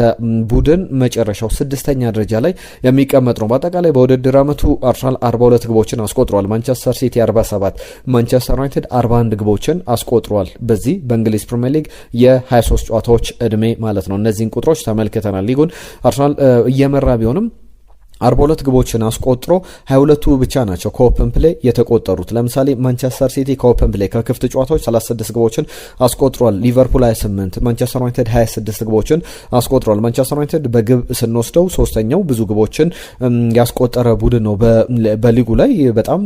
ቡድን መጨረሻው 6ኛ ደረጃ ላይ የሚቀመጥ ነው። በአጠቃላይ በውድድር ዓመቱ አርሰናል 42 ግቦችን አስቆጥሯል። ማንቸስተር ሲቲ 47፣ ማንቸስተር ዩናይትድ 41 ግቦችን አስቆጥሯል። በዚህ በእንግሊዝ ፕሪሚየር ሊግ የ23 ጨዋታዎች እድሜ ማለት ነው። እነዚህን ቁጥሮች ተመልክተናል። ሊጉን አርሰናል እየመራ ቢሆንም 42 ግቦችን አስቆጥሮ 22ቱ ብቻ ናቸው ከኦፕን ፕሌይ የተቆጠሩት። ለምሳሌ ማንቸስተር ሲቲ ከኦፕን ፕሌይ ከክፍት ጨዋታዎች 36 ግቦችን አስቆጥሯል። ሊቨርፑል 28፣ ማንቸስተር ዩናይትድ 26 ግቦችን አስቆጥሯል። ማንቸስተር ዩናይትድ በግብ ስንወስደው ሶስተኛው ብዙ ግቦችን ያስቆጠረ ቡድን ነው በሊጉ ላይ በጣም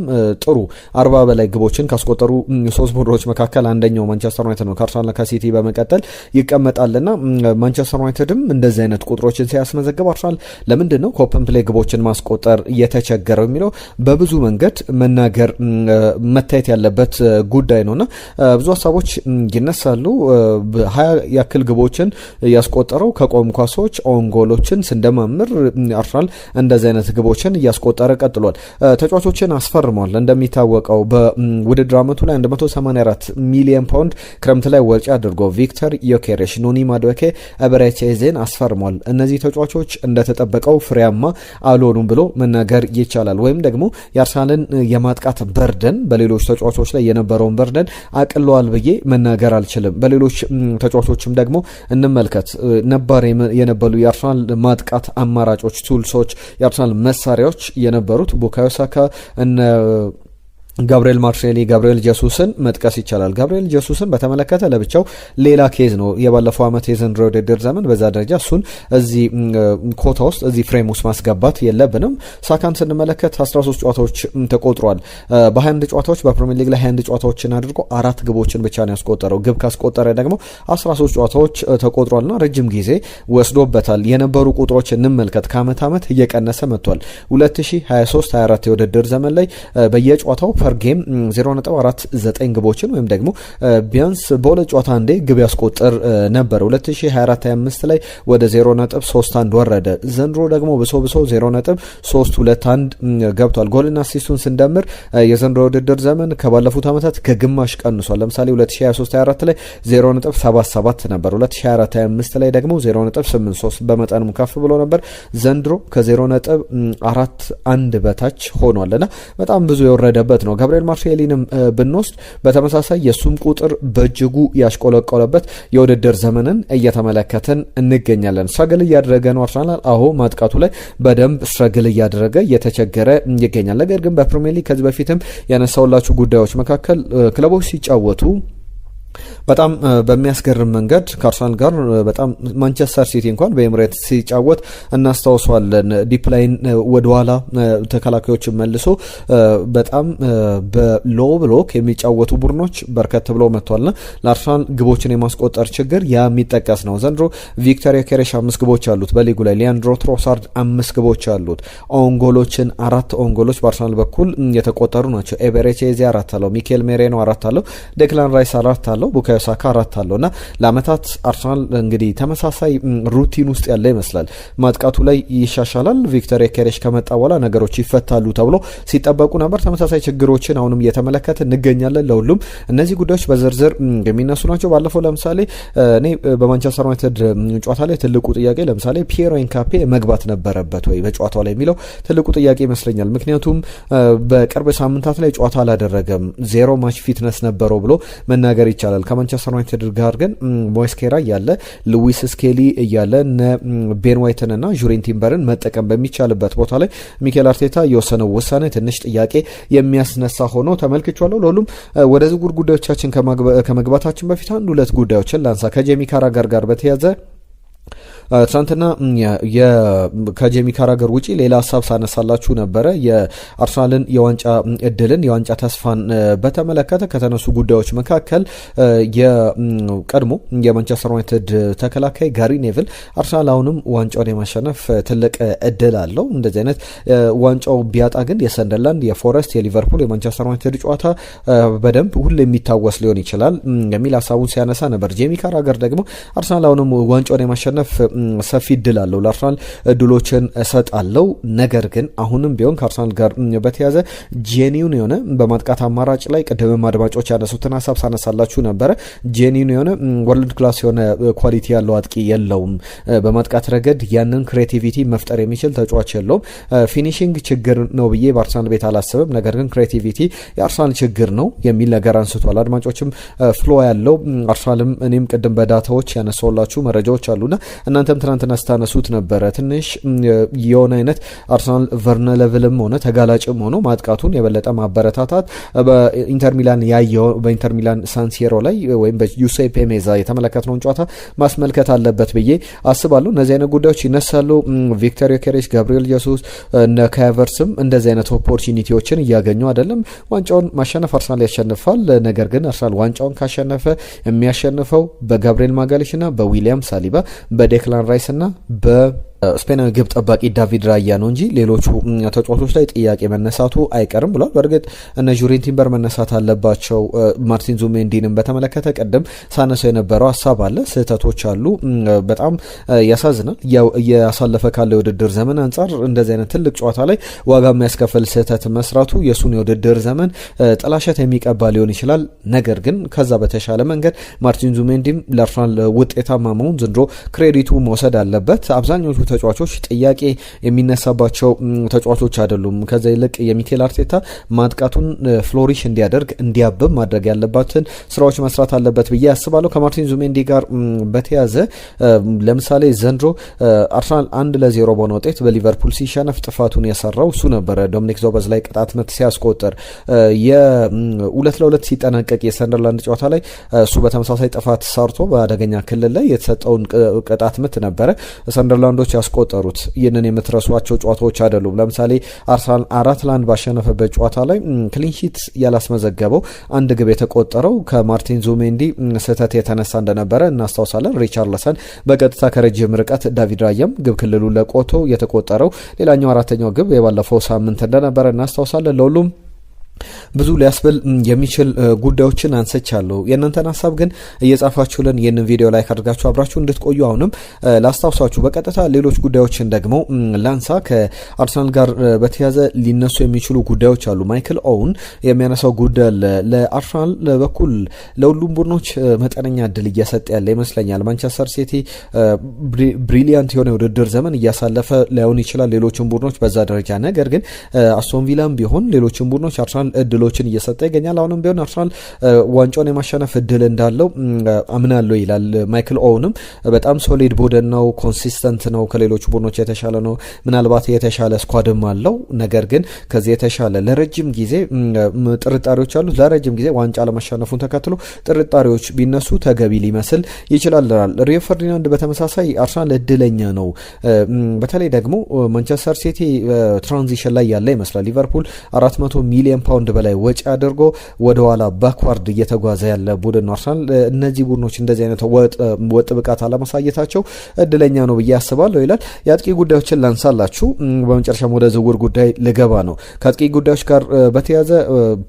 ጥሩ 40 በላይ ግቦችን ካስቆጠሩ 3 ቡድኖች መካከል አንደኛው ማንቸስተር ዩናይትድ ነው። ከአርሰናል ከሲቲ በመቀጠል ይቀመጣልና ማንቸስተር ዩናይትድም እንደዚህ አይነት ቁጥሮችን ሲያስመዘግብ አርሰናል ለምንድን ነው ከኦፕን ፕሌይ ግቦችን ማስቆጠር እየተቸገረው የሚለው በብዙ መንገድ መናገር መታየት ያለበት ጉዳይ ነውና ብዙ ሀሳቦች ይነሳሉ። 20 ያክል ግቦችን ያስቆጠረው ከቆም ኳሶች ኦንጎሎችን ስንደማምር አርሰናል እንደዚህ አይነት ግቦችን እያስቆጠረ ቀጥሏል። ተጫዋቾችን አስፈርሟል። እንደሚታወቀው በውድድር ዓመቱ ላይ 184 ሚሊዮን ፓውንድ ክረምት ላይ ወጪ አድርጎ ቪክተር ዮኬሬሽ፣ ኖኒ ማዱዌኬ፣ አበራቼዜን አስፈርሟል። እነዚህ ተጫዋቾች እንደተጠበቀው ፍሬያማ አልሆኑም ብሎ መናገር ይቻላል። ወይም ደግሞ የአርሰናልን የማጥቃት በርደን በሌሎች ተጫዋቾች ላይ የነበረውን በርደን አቅለዋል ብዬ መናገር አልችልም። በሌሎች ተጫዋቾችም ደግሞ እንመልከት። ነባር የነበሩ የአርሰናል ማጥቃት አማራጮች ቱልሶች፣ የአርሰናል መሳሪያዎች የነበሩት ቡካዮ ሳካ ጋብሪኤል ማርሴሊ፣ ጋብሪኤል ጀሱስን መጥቀስ ይቻላል። ጋብሪኤል ጀሱስን በተመለከተ ለብቻው ሌላ ኬዝ ነው። የባለፈው ዓመት የዘንድሮ ውድድር ዘመን በዛ ደረጃ እሱን እዚህ ኮታ ውስጥ እዚህ ፍሬም ውስጥ ማስገባት የለብንም። ሳካን ስንመለከት 13 ጨዋታዎች ተቆጥሯል። በ21 ጨዋታዎች በፕሪሚየር ሊግ ላይ 21 ጨዋታዎችን አድርጎ 4 ግቦችን ብቻ ነው ያስቆጠረው። ግብ ካስቆጠረ ደግሞ 13 ጨዋታዎች ተቆጥሯልና ረጅም ጊዜ ወስዶበታል። የነበሩ ቁጥሮች እንመልከት። ከአመት ዓመት እየቀነሰ መጥቷል። 2023-24 የውድድር ዘመን ላይ በየጨዋታው ፐር ጌም 0.49 ግቦችን ወይም ደግሞ ቢያንስ በሁለት ጨዋታ አንዴ ግብ ያስቆጥር ነበር። 2024-25 ላይ ወደ 0.31 ወረደ። ዘንድሮ ደግሞ ብሶ 0.321 ገብቷል። ጎልና አሲስቱን ስንደምር የዘንድሮ ውድድር ዘመን ከባለፉት ዓመታት ከግማሽ ቀንሷል። ለምሳሌ 2023-24 ላይ 0.77 ነበር። 2024-25 ላይ ደግሞ 0.83 በመጠኑም ከፍ ብሎ ነበር። ዘንድሮ ከ0.41 በታች ሆኗልና በጣም ብዙ የወረደበት ነው። ጋብሪኤል ማርሴሊንም ብንወስድ በተመሳሳይ የሱም ቁጥር በእጅጉ ያሽቆለቆለበት የውድድር ዘመንን እየተመለከተን እንገኛለን። ስትራግል እያደረገ ነው አርሰናል። ማጥቃቱ ላይ በደንብ ስትራግል እያደረገ እየተቸገረ ይገኛል። ነገር ግን በፕሪሚየር ሊግ ከዚህ በፊትም ያነሳውላችሁ ጉዳዮች መካከል ክለቦች ሲጫወቱ በጣም በሚያስገርም መንገድ ከአርሰናል ጋር በጣም ማንቸስተር ሲቲ እንኳን በኤምሬትስ ሲጫወት እናስታውሷለን። ዲፕ ላይን ወደኋላ ተከላካዮችን መልሶ በጣም በሎ ብሎክ የሚጫወቱ ቡድኖች በርከት ብለው መጥቷልና ለአርሰናል ግቦችን የማስቆጠር ችግር ያ የሚጠቀስ ነው። ዘንድሮ ቪክቶር ዮኬሬሽ 5 ግቦች አሉት በሊጉ ላይ። ሊያንድሮ ትሮሳርድ 5 ግቦች አሉት። ኦንጎሎችን 4 ኦንጎሎች በአርሰናል በኩል የተቆጠሩ ናቸው። ኤቤሬቺ 4 አለው። ሚኬል ሜሬኖ 4 አለው። ዴክላን ራይስ 4 አለው። ቡካዮ ሳካ 4 አለውና ለአመታት አርሰናል እንግዲህ ተመሳሳይ ሩቲን ውስጥ ያለ ይመስላል። ማጥቃቱ ላይ ይሻሻላል። ቪክቶር ዮኬሬሽ ከመጣ በኋላ ነገሮች ይፈታሉ ተብሎ ሲጠበቁ ነበር። ተመሳሳይ ችግሮችን አሁንም እየተመለከተ እንገኛለን። ለሁሉም እነዚህ ጉዳዮች በዝርዝር የሚነሱ ናቸው። ባለፈው ለምሳሌ እኔ በማንቸስተር ዩናይትድ ጨዋታ ላይ ትልቁ ጥያቄ ለምሳሌ ፒየሮ ኤንካፔ መግባት ነበረበት ወይ በጨዋታው ላይ የሚለው ትልቁ ጥያቄ ይመስለኛል። ምክንያቱም በቅርብ ሳምንታት ላይ ጨዋታ አላደረገም፣ ዜሮ ማች ፊትነስ ነበረው ብሎ መናገር ይቻላል። ከማንቸስተር ዩናይትድ ጋር ግን ሞስኬራ እያለ ሉዊስ ስኬሊ እያለ ቤን ዋይትን እና ጁሪን ቲምበርን መጠቀም በሚቻልበት ቦታ ላይ ሚኬል አርቴታ የወሰነው ውሳኔ ትንሽ ጥያቄ የሚያስነሳ ሆኖ ተመልክቻለሁ። ለሁሉም ወደ ዝውውር ጉዳዮቻችን ከመግባታችን በፊት አንድ ሁለት ጉዳዮችን ላንሳ። ከጄሚ ካራገር ጋር በተያዘ ትናንትና ከጄሚ ካራገር ውጪ ሌላ ሀሳብ ሳነሳላችሁ ነበረ። የአርሰናልን የዋንጫ እድልን የዋንጫ ተስፋን በተመለከተ ከተነሱ ጉዳዮች መካከል የቀድሞ የማንቸስተር ዩናይትድ ተከላካይ ጋሪ ኔቭል አርሰናል አሁንም ዋንጫውን የማሸነፍ ትልቅ እድል አለው፣ እንደዚህ አይነት ዋንጫው ቢያጣ ግን የሰንደርላንድ፣ የፎረስት፣ የሊቨርፑል፣ የማንቸስተር ዩናይትድ ጨዋታ በደንብ ሁሉ የሚታወስ ሊሆን ይችላል የሚል ሀሳቡን ሲያነሳ ነበር። ጄሚ ካራገር ደግሞ አርሰናል አሁንም ዋንጫውን የማሸነፍ ሰፊ እድል አለው፣ ለአርሰናል እድሎችን እሰጣለው፣ ነገር ግን አሁንም ቢሆን ከአርሰናል ጋር በተያዘ ጄኒውን የሆነ በማጥቃት አማራጭ ላይ ቅድምም አድማጮች ያነሱትን ሀሳብ ሳነሳላችሁ ነበረ። ጄኒውን የሆነ ወርልድ ክላስ የሆነ ኳሊቲ ያለው አጥቂ የለውም። በማጥቃት ረገድ ያንን ክሬቲቪቲ መፍጠር የሚችል ተጫዋች የለውም። ፊኒሽንግ ችግር ነው ብዬ በአርሰናል ቤት አላስብም፣ ነገር ግን ክሬቲቪቲ የአርሰናል ችግር ነው የሚል ነገር አንስቷል። አድማጮችም ፍሎ ያለው አርሰናልም እኔም ቅድም በዳታዎች ያነሳውላችሁ መረጃዎች አሉና እናንተም ትናንትና ስታነሱት ነበረ። ትንሽ የሆነ አይነት አርሰናል ቨርነለብልም ሆነ ተጋላጭም ሆኖ ማጥቃቱን የበለጠ ማበረታታት በኢንተር ሚላን ያየው በኢንተር ሚላን ሳንሲሮ ላይ ወይም በዩሴፔ ሜዛ የተመለከትነውን ጨዋታ ማስመልከት አለበት ብዬ አስባለሁ። እነዚህ አይነት ጉዳዮች ይነሳሉ። ቪክቶር ዮኬሬሽ፣ ጋብሪኤል ጀሱስ እና ካቨርስም እንደዚህ አይነት ኦፖርቹኒቲዎችን እያገኙ አይደለም። ዋንጫውን ማሸነፍ አርሰናል ያሸንፋል። ነገር ግን አርሰናል ዋንጫውን ካሸነፈ የሚያሸንፈው በጋብሪኤል ማጋሌሽና በዊሊያም ሳሊባ በዴክላን ራይስ እና ስፔናዊ ግብ ጠባቂ ዳቪድ ራያ ነው እንጂ ሌሎቹ ተጫዋቾች ላይ ጥያቄ መነሳቱ አይቀርም ብሏል። በእርግጥ እነ ጁሪን ቲምበር መነሳት አለባቸው። ማርቲን ዙሜንዲንም በተመለከተ ቀደም ሳነሰው የነበረው ሀሳብ አለ። ስህተቶች አሉ። በጣም ያሳዝናል። እያሳለፈ ካለ የውድድር ዘመን አንጻር እንደዚህ አይነት ትልቅ ጨዋታ ላይ ዋጋ የሚያስከፍል ስህተት መስራቱ የሱን የውድድር ዘመን ጥላሸት የሚቀባ ሊሆን ይችላል። ነገር ግን ከዛ በተሻለ መንገድ ማርቲን ዙሜንዲም ለአርሰናል ውጤታማ መሆን ዘንድሮ ክሬዲቱ መውሰድ አለበት። አብዛኞቹ ተጫዋቾች ጥያቄ የሚነሳባቸው ተጫዋቾች አይደሉም። ከዛ ይልቅ የሚኬል አርቴታ ማጥቃቱን ፍሎሪሽ እንዲያደርግ እንዲያብብ ማድረግ ያለባትን ስራዎች መስራት አለበት ብዬ አስባለሁ። ከማርቲን ዙሜንዲ ጋር በተያዘ ለምሳሌ ዘንድሮ አርሰናል 1-0 በሆነ ውጤት በሊቨርፑል ሲሸነፍ ጥፋቱን የሰራው እሱ ነበረ። ዶሚኒክ ዞበዝ ላይ ቅጣት ምት ሲያስቆጥር የ2-2 ሲጠናቀቅ የሰንደርላንድ ጨዋታ ላይ እሱ በተመሳሳይ ጥፋት ሰርቶ በአደገኛ ክልል ላይ የተሰጠውን ቅጣት ምት ነበረ ሰንደርላንዶች ያስቆጠሩት። ይህንን የምትረሷቸው ጨዋታዎች አይደሉም። ለምሳሌ አርሰናል 4-1 ባሸነፈበት ጨዋታ ላይ ክሊንሺት ያላስመዘገበው አንድ ግብ የተቆጠረው ከማርቲን ዙሜንዲ ስህተት የተነሳ እንደነበረ እናስታውሳለን። ሪቻርልሰን በቀጥታ ከረጅም ርቀት ዳቪድ ራያም ግብ ክልሉ ለቆቶ የተቆጠረው ሌላኛው አራተኛው ግብ የባለፈው ሳምንት እንደነበረ እናስታውሳለን። ለሁሉም ብዙ ሊያስብል የሚችል ጉዳዮችን አንስቻለሁ። የእናንተን ሀሳብ ግን እየጻፋችሁልን ይህንን ቪዲዮ ላይክ አድርጋችሁ አብራችሁ እንድትቆዩ አሁንም ላስታውሳችሁ። በቀጥታ ሌሎች ጉዳዮችን ደግሞ ላንሳ። ከአርሰናል ጋር በተያዘ ሊነሱ የሚችሉ ጉዳዮች አሉ። ማይክል ኦውን የሚያነሳው ጉዳይ ለአርሰናል በኩል ለሁሉም ቡድኖች መጠነኛ እድል እየሰጠ ያለ ይመስለኛል። ማንቸስተር ሲቲ ብሪሊያንት የሆነ የውድድር ዘመን እያሳለፈ ላይሆን ይችላል ሌሎችን ቡድኖች በዛ ደረጃ። ነገር ግን አስቶን ቪላም ቢሆን ሌሎችን ቡድኖች አርሰናል እድሎችን እየሰጠ ይገኛል። አሁንም ቢሆን አርሰናል ዋንጫውን የማሸነፍ እድል እንዳለው አምናለሁ ይላል ማይክል ኦውንም። በጣም ሶሊድ ቡድን ነው፣ ኮንሲስተንት ነው፣ ከሌሎች ቡድኖች የተሻለ ነው። ምናልባት የተሻለ ስኳድም አለው። ነገር ግን ከዚህ የተሻለ ለረጅም ጊዜ ጥርጣሬዎች አሉት። ለረጅም ጊዜ ዋንጫ ለማሸነፉን ተከትሎ ጥርጣሬዎች ቢነሱ ተገቢ ሊመስል ይችላል። ሪዮ ፈርዲናንድ በተመሳሳይ አርሰናል እድለኛ ነው። በተለይ ደግሞ ማንቸስተር ሲቲ ትራንዚሽን ላይ ያለ ይመስላል። ሊቨርፑል 400 ሚሊዮን ፓውንድ በላይ ወጪ አድርጎ ወደ ኋላ ባክዋርድ እየተጓዘ ያለ ቡድን ነው አርሰናል። እነዚህ ቡድኖች እንደዚህ አይነት ወጥ ብቃት አለማሳየታቸው እድለኛ ነው ብዬ አስባለሁ ይላል። የአጥቂ ጉዳዮችን ላንሳላችሁ። በመጨረሻም ወደ ዝውውር ጉዳይ ልገባ ነው። ከአጥቂ ጉዳዮች ጋር በተያዘ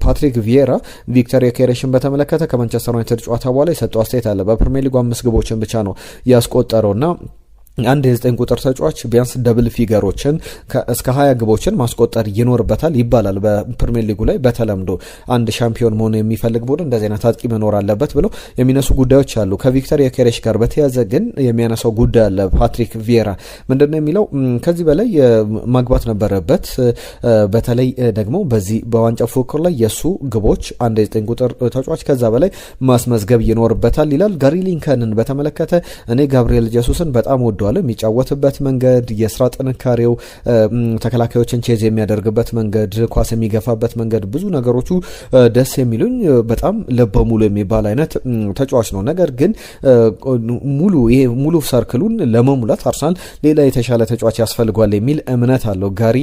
ፓትሪክ ቪዬራ ቪክተር ዮኬሬሽን በተመለከተ ከማንቸስተር ዩናይትድ ጨዋታ በኋላ የሰጠው አስተያየት አለ። በፕሪሚየር ሊጉ 5 ግቦችን ብቻ ነው ያስቆጠረውና አንድ የ9 ቁጥር ተጫዋች ቢያንስ ደብል ፊገሮችን እስከ 20 ግቦችን ማስቆጠር ይኖርበታል ይባላል። በፕሪሚየር ሊጉ ላይ በተለምዶ አንድ ሻምፒዮን መሆን የሚፈልግ ቡድን እንደዚህ አይነት አጥቂ መኖር አለበት ብለው የሚነሱ ጉዳዮች አሉ። ከቪክተር ዮኬሬሽ ጋር በተያያዘ ግን የሚያነሳው ጉዳይ አለ። ፓትሪክ ቪዬራ ምንድነው የሚለው? ከዚህ በላይ ማግባት ነበረበት። በተለይ ደግሞ በዚህ በዋንጫ ፉክክር ላይ የሱ ግቦች አንድ የ9 ቁጥር ተጫዋች ከዛ በላይ ማስመዝገብ ይኖርበታል ይላል። ጋሪ ሊንከንን በተመለከተ እኔ ጋብሪኤል ጀሱስን በጣም ወደዋለሁ። የሚጫወትበት መንገድ፣ የስራ ጥንካሬው፣ ተከላካዮችን ቼዝ የሚያደርግበት መንገድ፣ ኳስ የሚገፋበት መንገድ፣ ብዙ ነገሮቹ ደስ የሚሉኝ በጣም ለበሙሉ የሚባል አይነት ተጫዋች ነው። ነገር ግን ሙሉ ሰርክሉን ለመሙላት አርሰናል ሌላ የተሻለ ተጫዋች ያስፈልጓል የሚል እምነት አለው ጋሪ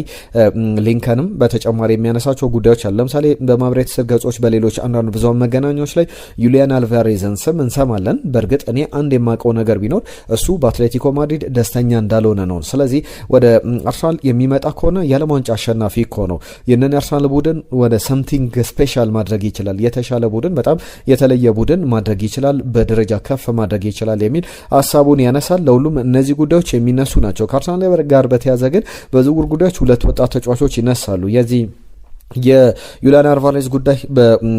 ሊንከንም። በተጨማሪ የሚያነሳቸው ጉዳዮች አሉ። ለምሳሌ በማህበራዊ ትስስር ገጾች፣ በሌሎች አንዳንድ ብዙሃን መገናኛዎች ላይ ዩሊያን አልቫሬዝን ስም እንሰማለን። በእርግጥ እኔ አንድ የማውቀው ነገር ቢኖር እሱ በአትሌቲኮ ማድሪድ ደስተኛ እንዳልሆነ ነው። ስለዚህ ወደ አርሰናል የሚመጣ ከሆነ የዓለም ዋንጫ አሸናፊ እኮ ነው። ይህንን የአርሰናል ቡድን ወደ ሰምቲንግ ስፔሻል ማድረግ ይችላል። የተሻለ ቡድን፣ በጣም የተለየ ቡድን ማድረግ ይችላል፣ በደረጃ ከፍ ማድረግ ይችላል የሚል ሀሳቡን ያነሳል። ለሁሉም እነዚህ ጉዳዮች የሚነሱ ናቸው። ከአርሰናል ጋር በተያያዘ ግን በዝውውር ጉዳዮች 2 ወጣት ተጫዋቾች ይነሳሉ። የዚህ የዩሊያን አልቫሬዝ ጉዳይ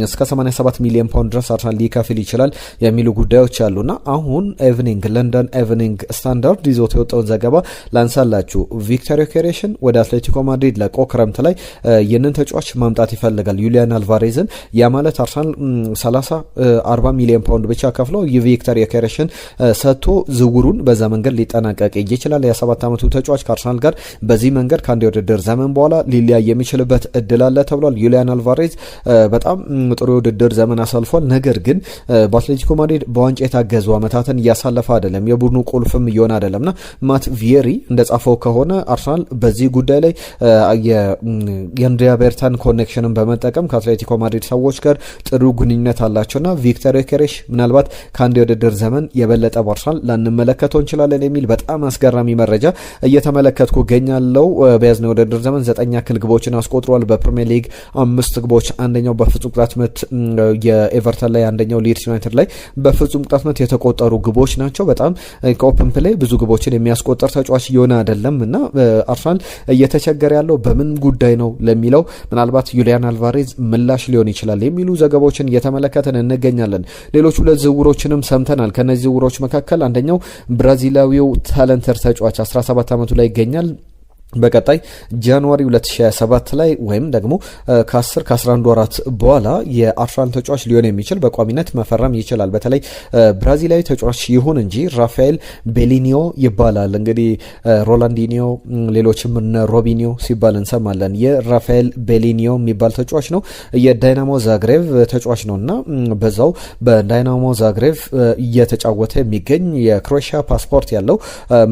እስከ 87 ሚሊዮን ፓውንድ ድረስ አርሰናል ሊከፍል ይችላል የሚሉ ጉዳዮች አሉና አሁን ለንደን ኤቭኒንግ ስታንዳርድ ይዞት የወጣውን ዘገባ ላንሳላችሁ። ቪክተር ዮኬሬሽን ወደ አትሌቲኮ ማድሪድ ለቆ ክረምት ላይ ይህንን ተጫዋች ማምጣት ይፈልጋል ዩሊያን አልቫሬዝን። ያ ማለት አርሰናል 30-40 ሚሊዮን ፓውንድ ብቻ ከፍለው የቪክተር ዮኬሬሽን ሰጥቶ ዝውውሩን በዛ መንገድ ሊጠናቀቅ ይችላል። የ7 ዓመቱ ተጫዋች ከአርሰናል ጋር በዚህ መንገድ ከአንድ የውድድር ዘመን በኋላ ሊለያይ የሚችልበት እድል አለ ተብሏል። ዩሊያን አልቫሬዝ በጣም ጥሩ የውድድር ዘመን አሳልፏል። ነገር ግን በአትሌቲኮ ማድሪድ በዋንጫ የታገዙ ዓመታትን እያሳለፈ አይደለም። የቡድኑ ቁልፍም እየሆነ አይደለምና ማት ቪዬሪ እንደጻፈው ከሆነ አርሰናል በዚህ ጉዳይ ላይ የአንድሪያ ቤርታን ኮኔክሽንን በመጠቀም ከአትሌቲኮ ማድሪድ ሰዎች ጋር ጥሩ ግንኙነት አላቸውና ቪክተር ዮኬሬሽ ምናልባት ከአንድ የውድድር ዘመን የበለጠ በአርሰናል ላንመለከተው እንችላለን የሚል በጣም አስገራሚ መረጃ እየተመለከትኩ እገኛለሁ። በያዝነው የውድድር ዘመን 9 ያክል ግቦችን አስቆጥሯል። በፕሪሚየር በፕሪሚየር ሊግ 5 ግቦች፣ አንደኛው በፍጹም ቅጣት ምት የኤቨርተን ላይ፣ አንደኛው ሊድስ ዩናይትድ ላይ በፍጹም ቅጣት ምት የተቆጠሩ ግቦች ናቸው። በጣም ከኦፕን ፕሌይ ብዙ ግቦችን የሚያስቆጠር ተጫዋች እየሆነ አይደለም እና አርሰናል እየተቸገረ ያለው በምን ጉዳይ ነው ለሚለው ምናልባት ዩሊያን አልቫሬዝ ምላሽ ሊሆን ይችላል የሚሉ ዘገባዎችን እየተመለከተን እንገኛለን። ሌሎች 2 ዝውውሮችንም ሰምተናል። ከነዚህ ዝውውሮች መካከል አንደኛው ብራዚላዊው ታለንተር ተጫዋች 17 ዓመቱ ላይ ይገኛል። በቀጣይ ጃንዋሪ 2027 ላይ ወይም ደግሞ ከ11 ወራት በኋላ የአርሰናል ተጫዋች ሊሆን የሚችል በቋሚነት መፈረም ይችላል። በተለይ ብራዚላዊ ተጫዋች ይሁን እንጂ ራፋኤል ቤሊኒዮ ይባላል። እንግዲህ ሮላንዲኒዮ ሌሎችም ሮቢኒዮ ሲባል እንሰማለን። የራፋኤል ቤሊኒዮ የሚባል ተጫዋች ነው። የዳይናሞ ዛግሬቭ ተጫዋች ነው እና በዛው በዳይናሞ ዛግሬቭ እየተጫወተ የሚገኝ የክሮኤሽያ ፓስፖርት ያለው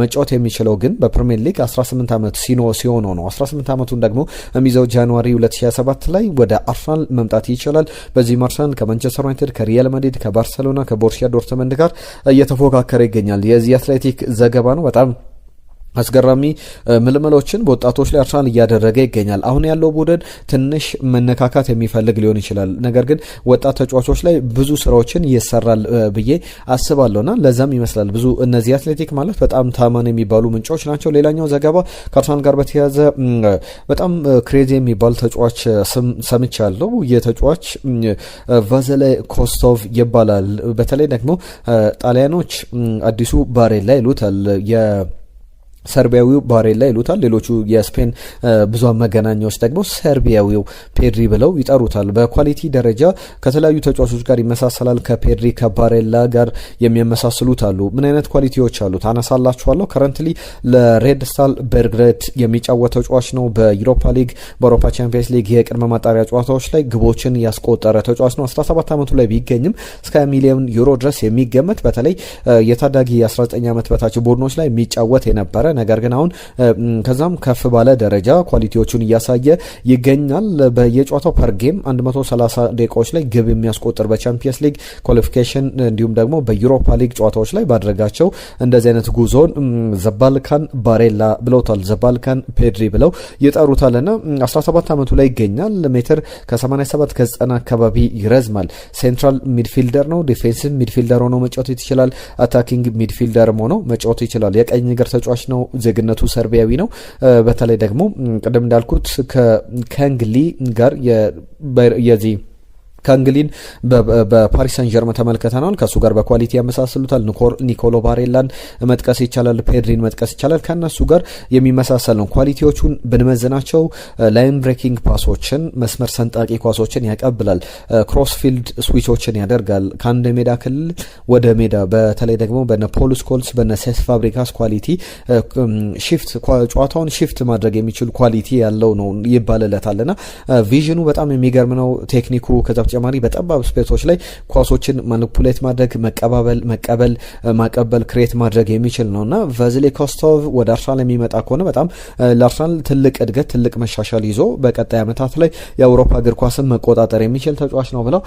መጫወት የሚችለው ግን በፕሪሚየር ሊግ 18 ዓመት ሲሆነው ነው። 18 ዓመቱን ደግሞ የሚይዘው ጃንዋሪ 2027 ላይ ወደ አርሰናል መምጣት ይችላል። በዚህ አርሰናል ከማንቸስተር ዩናይትድ፣ ከሪያል ማድሪድ፣ ከባርሴሎና፣ ከቦሩሲያ ዶርትመንድ ጋር እየተፎካከረ ይገኛል። የዚህ አትሌቲክ ዘገባ ነው። በጣም አስገራሚ ምልምሎችን በወጣቶች ላይ አርሰናል እያደረገ ይገኛል። አሁን ያለው ቡድን ትንሽ መነካካት የሚፈልግ ሊሆን ይችላል። ነገር ግን ወጣት ተጫዋቾች ላይ ብዙ ስራዎችን ይሰራል ብዬ አስባለሁና ለዛም ይመስላል ብዙ እነዚህ አትሌቲክ ማለት በጣም ታማኝ የሚባሉ ምንጮች ናቸው። ሌላኛው ዘገባ ከአርሰናል ጋር በተያያዘ በጣም ክሬዚ የሚባል ተጫዋች ሰምቻለሁ። የተጫዋች ቫዘሌ ኮስቶቭ ይባላል። በተለይ ደግሞ ጣሊያኖች አዲሱ ባሬላ ይሉታል። ሰርቢያዊው ባሬላ ይሉታል። ሌሎቹ የስፔን ብዙሃን መገናኛዎች ደግሞ ሰርቢያዊው ፔድሪ ብለው ይጠሩታል። በኳሊቲ ደረጃ ከተለያዩ ተጫዋቾች ጋር ይመሳሰላል። ከፔድሪ ከባሬላ ጋር የሚያመሳስሉት አሉ። ምን አይነት ኳሊቲዎች አሉት አነሳላችኋለሁ። ከረንትሊ ለሬድ ስታር ቤልግሬድ የሚጫወት ተጫዋች ነው። በዩሮፓ ሊግ፣ በአውሮፓ ቻምፒየንስ ሊግ የቅድመ ማጣሪያ ጨዋታዎች ላይ ግቦችን ያስቆጠረ ተጫዋች ነው። 17 ዓመቱ ላይ ቢገኝም እስከ 1 ሚሊዮን ዩሮ ድረስ የሚገመት በተለይ የታዳጊ 19 ዓመት በታች ቡድኖች ላይ የሚጫወት የነበረ ነገር ግን አሁን ከዛም ከፍ ባለ ደረጃ ኳሊቲዎቹን እያሳየ ይገኛል። በየጨዋታው ፐር ጌም 130 ደቂቃዎች ላይ ግብ የሚያስቆጥር በቻምፒየንስ ሊግ ኳሊፊኬሽን እንዲሁም ደግሞ በዩሮፓ ሊግ ጨዋታዎች ላይ ባደረጋቸው እንደዚህ አይነት ጉዞን ዘባልካን ባሬላ ብለውታል። ዘባልካን ፔድሪ ብለው ይጠሩታልና 17 ዓመቱ ላይ ይገኛል። ሜትር ከ87 ከ90 አካባቢ ይረዝማል። ሴንትራል ሚድፊልደር ነው። ዲፌንሲቭ ሚድፊልደር ሆኖ መጫወት ይችላል። አታኪንግ ሚድፊልደርም ሆኖ መጫወት ይችላል። የቀኝ እግር ተጫዋች ነው። ዜግነቱ ሰርቢያዊ ነው። በተለይ ደግሞ ቅድም እንዳልኩት ከእንግሊ ጋር የዚህ ከእንግሊን በፓሪስ ሰን ጀርመን ተመልክተናል። ከሱ ጋር በኳሊቲ ያመሳስሉታል። ኒኮሎ ባሬላን መጥቀስ ይቻላል። ፔድሪን መጥቀስ ይቻላል። ከነሱ ጋር የሚመሳሰል ነው። ኳሊቲዎቹን ብንመዝናቸው ላይን ብሬኪንግ ፓሶችን፣ መስመር ሰንጣቂ ኳሶችን ያቀብላል። ክሮስፊልድ ስዊቾችን ያደርጋል ከአንድ ሜዳ ክልል ወደ ሜዳ። በተለይ ደግሞ በነ ፖል ስኮልስ በነ ሴስ ፋብሪካስ ኳሊቲ ሺፍት ጨዋታውን ሺፍት ማድረግ የሚችል ኳሊቲ ያለው ነው ይባልለታልና ቪዥኑ በጣም የሚገርም ነው። ቴክኒኩ ከዛ በተጨማሪ በጠባብ ስፔሶች ላይ ኳሶችን ማኒፑሌት ማድረግ፣ መቀበል፣ ማቀበል፣ ክሬት ማድረግ የሚችል ነውና ቫዚሌ ኮስቶቭ ወደ አርሰናል የሚመጣ ከሆነ በጣም ለአርሰናል ትልቅ እድገት፣ ትልቅ መሻሻል ይዞ በቀጣይ ዓመታት ላይ የአውሮፓ እግር ኳስን መቆጣጠር የሚችል ተጫዋች ነው ብለው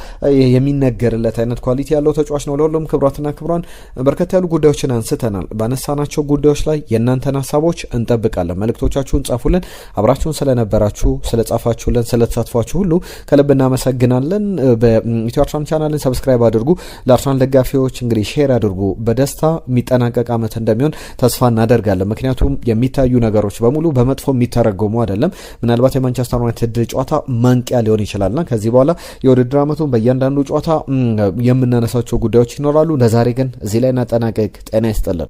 የሚነገርለት አይነት ኳሊቲ ያለው ተጫዋች ነው። ለሁሉም ክብራትና ክብሯን በርከት ያሉ ጉዳዮችን አንስተናል። ባነሳናቸው ጉዳዮች ላይ የእናንተን ሀሳቦች እንጠብቃለን። መልእክቶቻችሁን ጻፉልን። አብራችሁን ስለነበራችሁ፣ ስለጻፋችሁልን፣ ስለተሳትፏችሁ ሁሉ ከልብ እናመሰግናለን። በኢትዮ አርሰናል ቻናልን ሰብስክራይብ አድርጉ። ለአርሰናል ደጋፊዎች እንግዲህ ሼር አድርጉ። በደስታ የሚጠናቀቅ ዓመት እንደሚሆን ተስፋ እናደርጋለን። ምክንያቱም የሚታዩ ነገሮች በሙሉ በመጥፎ የሚተረጎሙ አይደለም። ምናልባት የማንቸስተር ዩናይትድ ጨዋታ ማንቂያ ሊሆን ይችላልና ከዚህ በኋላ የውድድር ዓመቱን በእያንዳንዱ ጨዋታ የምናነሳቸው ጉዳዮች ይኖራሉ። ለዛሬ ግን እዚህ ላይ እናጠናቀቅ። ጤና ይስጥልን።